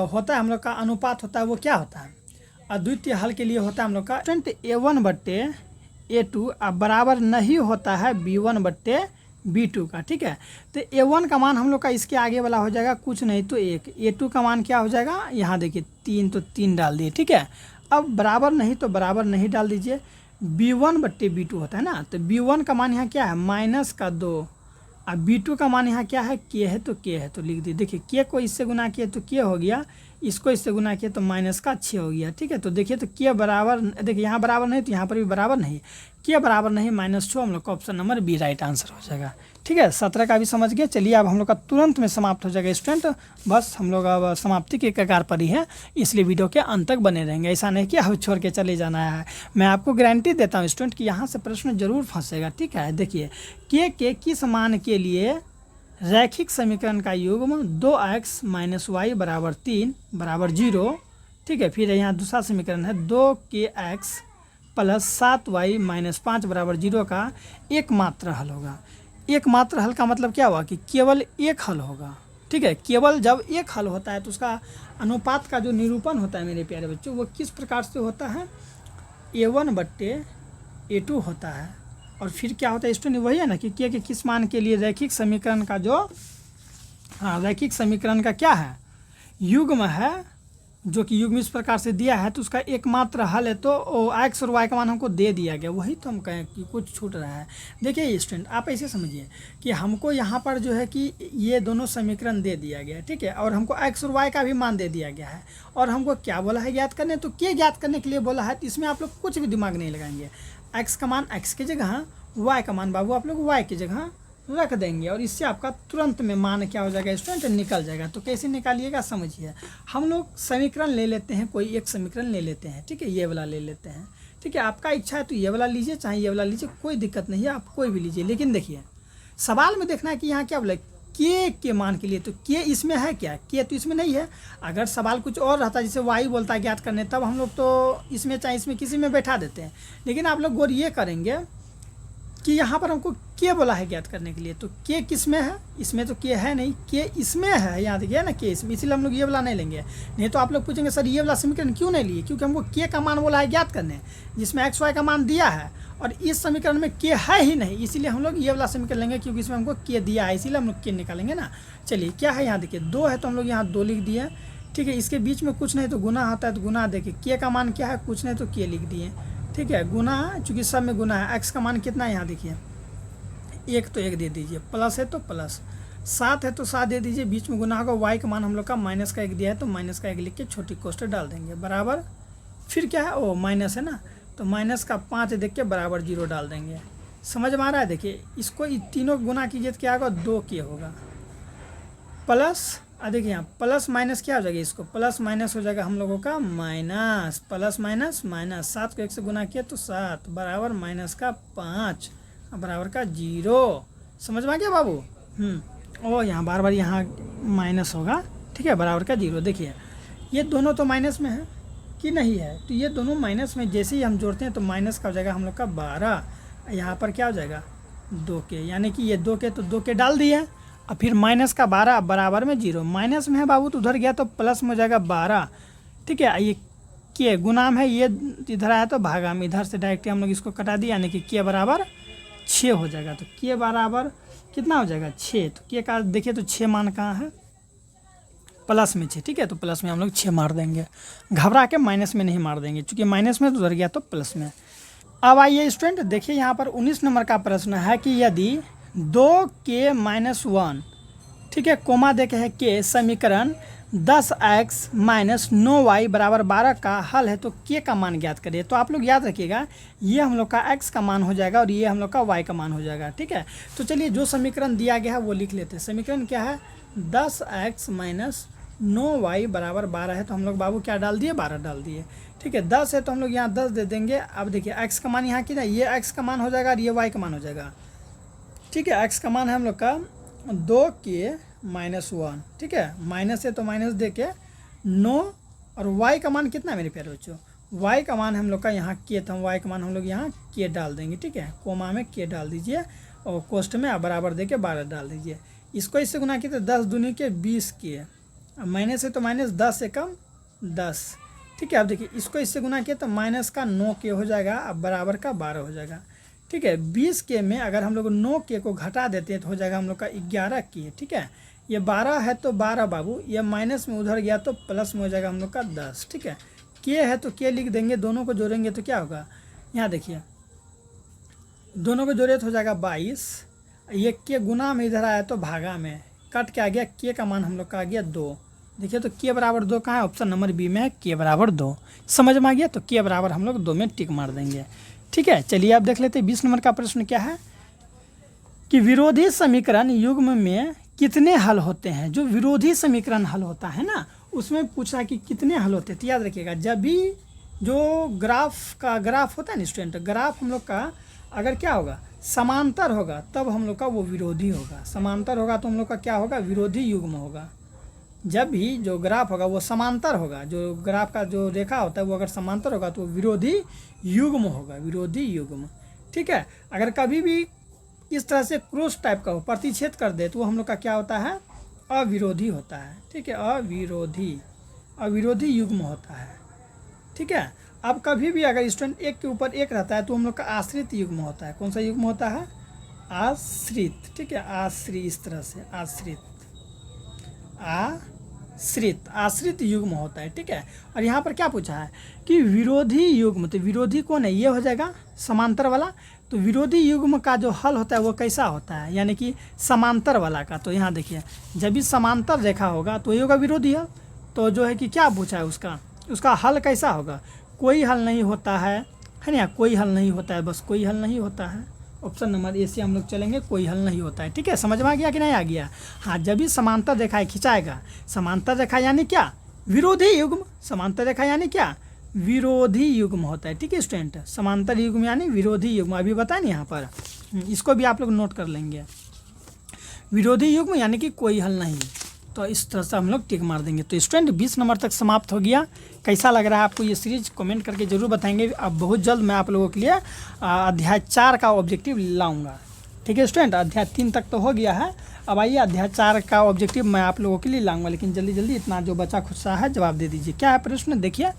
होता है हम लोग का अनुपात होता है, वो क्या होता है, अद्वितीय हल के लिए होता है हम लोग का A1/A2 अब बराबर नहीं होता है B1/B2 का, ठीक है। तो A1 का मान हम लोग का इसके आगे वाला हो जाएगा कुछ नहीं तो 1, A2 का मान क्या हो जाएगा, यहाँ देखिए 3, तो 3 डाल दिए, ठीक है। अब बराबर नहीं तो बराबर नहीं डाल दीजिए, B1/B2 होता है ना, तो B1 का मान यहाँ क्या है, -2, अब B2 का मान यहाँ क्या है, के है, तो के है, तो लिख दी। देखिए के को इससे गुना किए तो के हो गया, इसको इससे गुना किए तो -6 हो गया, ठीक है। तो देखिए तो के बराबर, देखिए यहाँ बराबर नहीं तो यहाँ पर भी बराबर नहीं, के बराबर नहीं -6, हम लोग का option number B right answer हो जाएगा, ठीक है। 17 का भी समझ गए। चलिए अब हम लोग का तुरंत में समाप्त हो जाएगा स्टूडेंट, बस हम लोग अब समाप्ति के कगार पर ही है, इसलिए वीडियो के अंत तक बने रहेंगे, ऐसा नहीं कि अब छोड़ के चले जाना है। मैं आपको गारंटी देता हूँ स्टूडेंट कि यहाँ से प्रश्न जरूर फंसेगा, ठीक है। देखिए के किस मान के लिए रैखिक समीकरण का युग्म 2x माइनस वाई बराबर 3 बराबर 0, ठीक है। फिर यहाँ दूसरा समीकरण है 2kx प्लस 7y माइनस 5 बराबर 0 का एकमात्र हल होगा। एकमात्र हल का मतलब क्या हुआ कि केवल एक हल होगा, ठीक है। केवल जब एक हल होता है तो उसका अनुपात का जो निरूपण होता है मेरे प्यारे बच्चों, वो किस प्रकार से होता है, A1/A2 होता है। और फिर क्या होता है स्टूडेंट, वही है ना कि के किस मान के लिए रैखिक समीकरण का जो, हाँ, रैखिक समीकरण का क्या है, युग्म है, जो कि युग्म इस प्रकार से दिया है, तो उसका एकमात्र हल है, तो x और y का मान हमको दे दिया गया, वही तो हम कहें कि कुछ छूट रहा है। देखिए स्टूडेंट आप ऐसे समझिए कि हमको यहाँ पर जो है कि ये दोनों समीकरण दे दिया गया है, ठीक है, और हमको x और y का भी मान दे दिया गया है, और हमको क्या बोला है ज्ञात करने, तो के ज्ञात करने के लिए बोला है। तो इसमें आप लोग कुछ भी दिमाग नहीं लगाएंगे, x का मान x की जगह, y का मान बाबू आप लोग y की जगह रख देंगे, और इससे आपका तुरंत में मान क्या हो जाएगा स्टूडेंट, निकल जाएगा। तो कैसे निकालिएगा समझिए, हम लोग समीकरण ले लेते हैं, कोई एक समीकरण ले लेते हैं, ठीक है, ये वाला ले लेते हैं, ठीक है। आपका इच्छा है तो ये वाला लीजिए, चाहे ये वाला लीजिए, कोई दिक्कत नहीं है, आप कोई भी लीजिए। लेकिन देखिए सवाल में देखना है कि यहाँ क्या बोला, के मान के लिए, तो के इसमें है क्या, के तो इसमें नहीं है। अगर सवाल कुछ और रहता है, जैसे वाई बोलता है ज्ञात करने, तब हम लोग तो इसमें चाहे इसमें किसी में बैठा देते हैं। लेकिन आप लोग गौर ये करेंगे कि यहाँ पर हमको के बोला है ज्ञात करने के लिए, तो के किस में है, इसमें तो के है नहीं, के इसमें है, यहाँ देखिए ना के इसमें, इसीलिए हम लोग ये वाला नहीं लेंगे। नहीं तो आप लोग पूछेंगे सर ये वाला समीकरण क्यों नहीं लिए, क्योंकि हमको के का मान बोला है ज्ञात करने, जिसमें एक्स वाई का मान दिया है, और इस समीकरण में के है ही नहीं, इसीलिए हम लोग ये वाला समीकरण लेंगे, क्योंकि इसमें हमको के दिया है, इसीलिए हम लोग के निकालेंगे ना। चलिए क्या है, यहाँ देखिए 2 है तो हम लोग यहाँ 2 लिख दिए, ठीक है। इसके बीच में कुछ नहीं तो गुना होता है, तो गुना देखिए के का मान क्या है, कुछ नहीं तो के लिख दिए, ठीक है। गुना, चूँकि सब में गुना है, एक्स का मान कितना है, यहाँ देखिए 1 तो 1 दे दीजिए, प्लस है तो प्लस, 7 है तो 7 दे दीजिए, बीच में गुना होगा, y का मान हम लोग का -1 दिया है, तो -1 लिख के छोटी कोष्ठक डाल देंगे, बराबर, फिर क्या है, ओ माइनस है ना, तो -5 देख के बराबर 0 डाल देंगे। समझ में आ रहा है, देखिए इसको तीनों गुना कीजिए तो क्या होगा, 2 के होगा, प्लस देखिए यहाँ प्लस माइनस क्या हो जाएगा, इसको प्लस माइनस हो जाएगा हम लोगों का माइनस, प्लस माइनस माइनस, 7 को 1 से गुना किया तो 7 बराबर माइनस का 5 बराबर का 0। समझ में आ गया बाबू? ओ यहाँ बार बार यहाँ माइनस होगा, ठीक है, बराबर का 0। देखिए ये दोनों तो माइनस में है कि नहीं है, तो ये दोनों माइनस में जैसे ही हम जोड़ते हैं तो माइनस का हो जाएगा हम लोग का 12, यहाँ पर क्या हो जाएगा 2 के, यानी कि ये 2 के तो 2 के डाल दिए और फिर माइनस का 12 बराबर में 0। माइनस में है बाबू तो उधर गया तो प्लस में हो जाएगा 12, ठीक है। ये के गुनाम है, ये इधर आया तो भागा में, इधर से डायरेक्ट हम लोग इसको कटा दिए, यानी कि के बराबर 6 हो जाएगा। तो के बराबर कितना हो जाएगा 6, तो के का देखिए तो 6 मान कहाँ है, प्लस में 6, ठीक है, तो प्लस में हम लोग 6 मार देंगे, घबरा के माइनस में नहीं मार देंगे, क्योंकि माइनस में तो उधर गया तो प्लस में। अब आइए स्टूडेंट देखिए यहाँ पर 19 नंबर का प्रश्न है कि यदि 2k-1, ठीक है, कोमा देखे है के समीकरण 10x - 9y बराबर 12 का हल है तो के का मान ज्ञात करिए। तो आप लोग याद रखिएगा ये हम लोग का x का मान हो जाएगा और ये हम लोग का y का मान हो जाएगा, ठीक है। तो चलिए जो समीकरण दिया गया है वो लिख लेते हैं। समीकरण क्या है, 10x - 9y बराबर 12 है, तो हम लोग बाबू क्या डाल दिए, 12 डाल दिए, ठीक है। 10 है तो हम लोग यहाँ 10 दे देंगे। अब देखिए x का मान यहाँ कितना, ये x का मान हो जाएगा और ये y का मान हो जाएगा, ठीक है। x का मान है हम लोग का 2k-1, ठीक है, माइनस है तो माइनस दे के 9, और y का मान कितना है मेरे प्यारे बच्चों, y का मान हम लोग का यहाँ के, तो हम y का मान हम लोग यहाँ के डाल देंगे, ठीक है, कोमा में के डाल दीजिए और कोष्ठ में बराबर दे के 12 डाल दीजिए। इसको इससे गुना किए तो 10 दूनी के 20 के, अब माइनस है तो माइनस 10 से कम 10, ठीक है। अब देखिए इसको इससे गुना किया तो माइनस का 9 के हो जाएगा, अब बराबर का 12 हो जाएगा, ठीक है। 20 के में अगर हम लोग 9 के को घटा देते हैं तो हो जाएगा हम लोग का 11 के, ठीक है। ये 12 है तो 12 बाबू, ये माइनस में उधर गया तो प्लस में हो जाएगा हम लोग का 10, ठीक है। के है तो के लिख देंगे, दोनों को जोड़ेंगे तो क्या होगा, यहाँ देखिए दोनों को जोड़े तो हो जाएगा 22, ये के गुना में इधर आया तो भागा में कट के आ गया, के का मान हम लोग का आ गया 2। देखिए तो के बराबर 2 कहाँ है, ऑप्शन नंबर बी में है, के बराबर 2। समझ में आ गया, तो के बराबर हम लोग 2 में टिक मार देंगे, ठीक है। चलिए आप देख लेते हैं 20 नंबर का प्रश्न क्या है कि विरोधी समीकरण युग्म में कितने हल होते हैं। जो विरोधी समीकरण हल होता है ना, उसमें पूछा कि कितने हल होते हैं। तो याद रखिएगा जब भी जो ग्राफ होता है ना स्टूडेंट, ग्राफ हम लोग का अगर क्या होगा, समांतर होगा तब हम लोग का वो विरोधी होगा, समांतर होगा तो हम लोग का क्या होगा, विरोधी युग्म होगा। जब भी जो ग्राफ होगा वो समांतर होगा, जो ग्राफ का जो रेखा होता है वो अगर समांतर होगा तो विरोधी युग्म होगा, विरोधी युग्म, ठीक है। अगर कभी भी इस तरह से क्रॉस टाइप का हो, प्रतिच्छेद कर दे तो वो हम लोग का क्या होता है, अविरोधी होता है, ठीक है, अविरोधी युग्म होता है, ठीक है। अब कभी भी अगर स्टूडेंट एक के ऊपर एक रहता है तो हम लोग का आश्रित युग्म होता है। कौन सा युग्म होता है, आश्रित, ठीक है, आश्रित, इस तरह से आश्रित युग्म होता है, ठीक है। और यहाँ पर क्या पूछा है कि विरोधी युग्म, तो विरोधी कौन है, ये हो जाएगा समांतर वाला। तो विरोधी युग्म का जो हल होता है वो कैसा होता है, यानी कि समांतर वाला का। तो यहाँ देखिए जब भी समांतर रेखा होगा तो ये होगा विरोधी हल। तो जो है कि क्या पूछा है उसका हल कैसा होगा, कोई हल नहीं होता है ना, कोई हल नहीं होता है, बस कोई हल नहीं होता है। ऑप्शन नंबर ए से हम लोग चलेंगे, कोई हल नहीं होता है, ठीक है। समझ में आ गया कि नहीं आ गया? हाँ, जब भी समांतर रेखाएं खिंचाएगा, समांतर रेखा यानी क्या, विरोधी युग्म, समांतर रेखा यानी क्या, विरोधी युग्म होता है, ठीक है स्टूडेंट। समांतर युग्म यानी विरोधी युग्म, अभी बताएं यहाँ पर, इसको भी आप लोग नोट कर लेंगे। विरोधी युग्म यानी कि कोई हल नहीं, तो इस तरह से हम लोग टिक मार देंगे। तो स्टूडेंट 20 नंबर तक समाप्त हो गया। कैसा लग रहा है आपको ये सीरीज, कमेंट करके ज़रूर बताएंगे। अब बहुत जल्द मैं आप लोगों के लिए अध्याय 4 का ऑब्जेक्टिव लाऊंगा, ठीक है स्टूडेंट। अध्याय 3 तक तो हो गया है, अब आइए अध्याय 4 का ऑब्जेक्टिव मैं आप लोगों के लिए लाऊंगा। लेकिन जल्दी जल्दी इतना जो बचा खुचा है जवाब दे दीजिए। क्या है प्रश्न, देखिए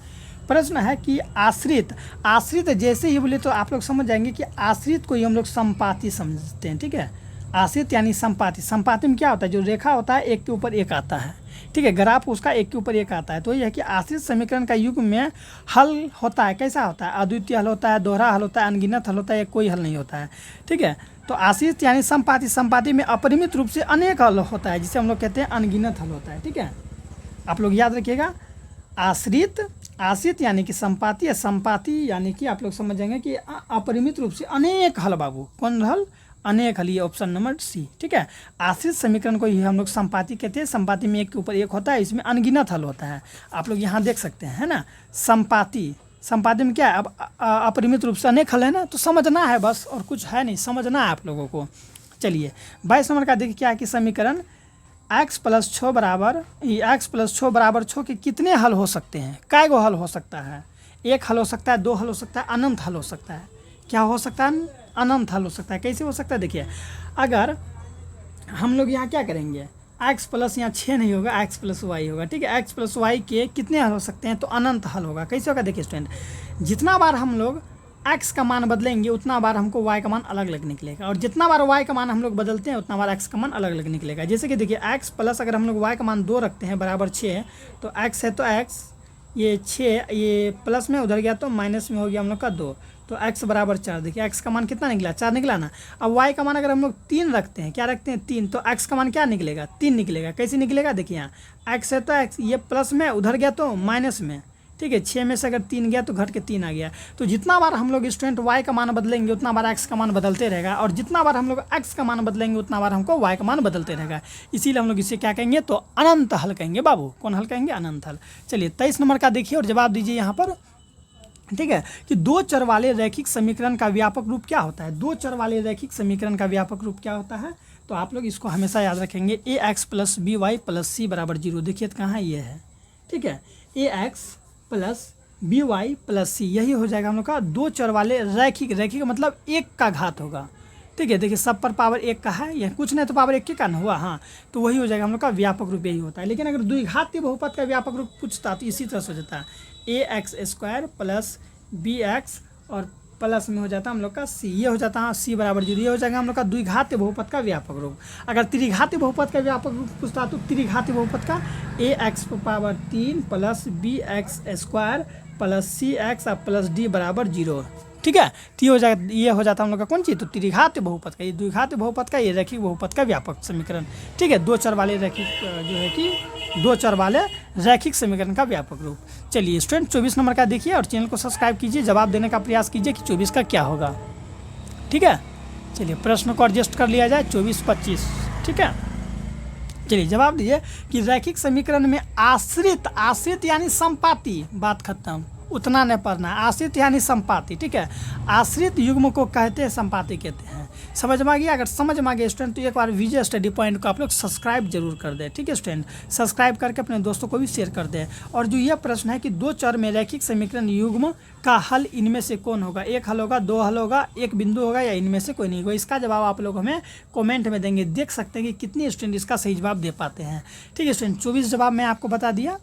प्रश्न है कि आश्रित जैसे ही बोले तो आप लोग समझ जाएंगे कि आश्रित को ही हम लोग संपाती समझते हैं, ठीक है। आश्रित यानी संपाती, संपाती में क्या होता है, जो रेखा होता है एक के ऊपर एक आता है, ठीक है, ग्राफ उसका एक के ऊपर एक आता है। तो यह है कि आश्रित समीकरण का युग्म में हल होता है, कैसा होता है, अद्वितीय हल होता है, दोहरा हल होता है, अनगिनत हल होता है, कोई हल नहीं होता है, ठीक है। तो आश्रित यानी संपाती, संपाती में अपरिमित रूप से अनेक हल होता है, जिसे हम लोग कहते हैं अनगिनत हल होता है, ठीक है। आप लोग याद रखिएगा, आश्रित यानी कि संपाती, या संपाती यानी कि आप लोग समझ जाएंगे कि अपरिमित रूप से अनेक हल, बाबू कौन हल, अनेक हल, ये ऑप्शन नंबर सी। ठीक है, आश्रित समीकरण को ही हम लोग संपाती कहते हैं। संपाती में एक के ऊपर एक होता है, इसमें अनगिनत हल होता है। आप लोग यहाँ देख सकते हैं, है ना, संपाती में क्या है, अब अपरिमित रूप से अनेक हल है ना, तो समझना है बस, और कुछ है नहीं, समझना है आप लोगों को। चलिए 22 नंबर का देखिए क्या है कि समीकरण x + 6 बराबर 6 के कितने हल हो सकते हैं। काय गो हल हो सकता है, एक हल हो सकता है, दो हल हो सकता है, अनंत हल हो सकता है। क्या हो सकता है, अनंत हल हो सकता है। कैसे हो सकता है, देखिए अगर हम लोग यहाँ क्या करेंगे, x प्लस यहाँ 6 नहीं होगा, x + y होगा। ठीक है, x + y के कितने हल हो सकते हैं, तो अनंत हल होगा। कैसे होगा, देखिए स्टूडेंट, जितना बार हम लोग x का मान बदलेंगे उतना बार हमको y का मान अलग अलग निकलेगा, और जितना बार y का मान हम लोग बदलते हैं उतना बार x का मान अलग अलग निकलेगा। जैसे कि देखिए x प्लस अगर हम लोग y का मान 2 रखते हैं बराबर 6, तो x है तो x, ये 6 ये प्लस में उधर गया तो माइनस में हो गया हम लोग का 2, तो x बराबर 4। देखिए x का मान कितना निकला, 4 निकला ना। अब y का मान अगर हम लोग 3 रखते हैं, क्या रखते हैं, 3, तो x का मान क्या निकलेगा, 3 निकलेगा। कैसे निकलेगा, देखिए यहाँ x है तो x, ये प्लस में उधर गया तो माइनस में। ठीक है, 6 में से अगर 3 गया तो घट के 3 आ गया। तो जितना बार हम लोग स्टूडेंट y का मान बदलेंगे उतना बार x का मान बदलते रहेगा, और जितना बार हम लोग x का मान बदलेंगे उतना बार हमको y का मान बदलते रहेगा। इसीलिए हम लोग इसे क्या कहेंगे, तो अनंत हल कहेंगे बाबू। कौन हल कहेंगे, अनंत हल। चलिए 23 नंबर का देखिए और जवाब दीजिए यहाँ पर। ठीक है, कि दो चर वाले रैखिक समीकरण का व्यापक रूप क्या होता है। दो चर वाले रैखिक समीकरण का व्यापक रूप क्या होता है, तो आप लोग इसको हमेशा याद रखेंगे, ax + by + c = 0। देखिए तो कहाँ ये है। ठीक है, ax + by + c, यही हो जाएगा हम लोग का दो चर वाले रैखिक। रैखिक मतलब एक का घात होगा। ठीक है, देखिए सब पर पावर 1 का है, यह कुछ नहीं तो पावर 1 के का न हुआ, हाँ, तो वही हो जाएगा हम लोग का व्यापक रूप, यही होता है। लेकिन अगर द्विघातीय बहुपद का व्यापक रूप पूछता तो इसी तरह से हो जाता है, ax² + bx और प्लस में हो जाता है हम लोग का c, ये हो जाता है c = 0। ये हो जाएगा हम लोग का द्विघातीय बहुपद का व्यापक रूप। अगर त्रिघातीय बहुपद का व्यापक रूप पूछता तो त्रिघातीय बहुपद का ax³ + bx² + cx + d = 0। ठीक है, तो ये हो जाता है हम लोग का कौन चीज़, तो त्रिघातीय बहुपद का, ये द्विघातीय बहुपद का, ये रैखिक बहुपद का व्यापक समीकरण। ठीक है, दो चर वाले रैखिक जो है कि दो चर वाले रैखिक समीकरण का व्यापक रूप। चलिए स्टूडेंट 24 नंबर का देखिए और चैनल को सब्सक्राइब कीजिए, जवाब देने का प्रयास कीजिए कि 24 का क्या होगा। ठीक है, चलिए प्रश्न को एडजस्ट कर लिया जाए, 24-25। ठीक है, चलिए जवाब दीजिए कि रैखिक समीकरण में आश्रित यानी संपाती, बात खत्म, उतना नहीं पढ़ना है। आश्रित यानी संपाती। ठीक है, आश्रित युग्म को कहते हैं संपाती कहते हैं। समझ में आ गया, अगर समझ में आ गया स्टूडेंट तो एक बार विजय स्टडी पॉइंट को आप लोग सब्सक्राइब जरूर कर दें। ठीक है स्टूडेंट, सब्सक्राइब करके अपने दोस्तों को भी शेयर कर दें। और जो यह प्रश्न है कि दो चर में रैखिक समीकरण युग्म का हल इनमें से कौन होगा, एक हल होगा, दो हल होगा, एक बिंदु होगा, या इनमें से कोई नहीं होगा, इसका जवाब आप लोग हमें कॉमेंट में देंगे। देख सकते हैं कि कितने स्टूडेंट इसका सही जवाब दे पाते हैं। ठीक है स्टूडेंट, 24 जवाब मैं आपको बता दिया,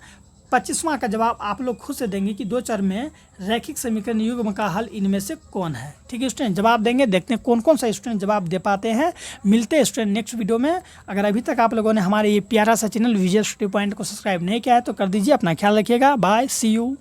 25वां का जवाब आप लोग खुद से देंगे कि दो चर में रैखिक समीकरण युग्म का हल इनमें से कौन है। ठीक है स्टूडेंट, जवाब देंगे, देखते हैं कौन कौन सा स्टूडेंट जवाब दे पाते हैं। मिलते हैं स्टूडेंट नेक्स्ट वीडियो में। अगर अभी तक आप लोगों ने हमारे ये प्यारा सा चैनल विजय स्टडी पॉइंट को सब्सक्राइब नहीं किया है तो कर दीजिए। अपना ख्याल रखिएगा, बाय, सी यू।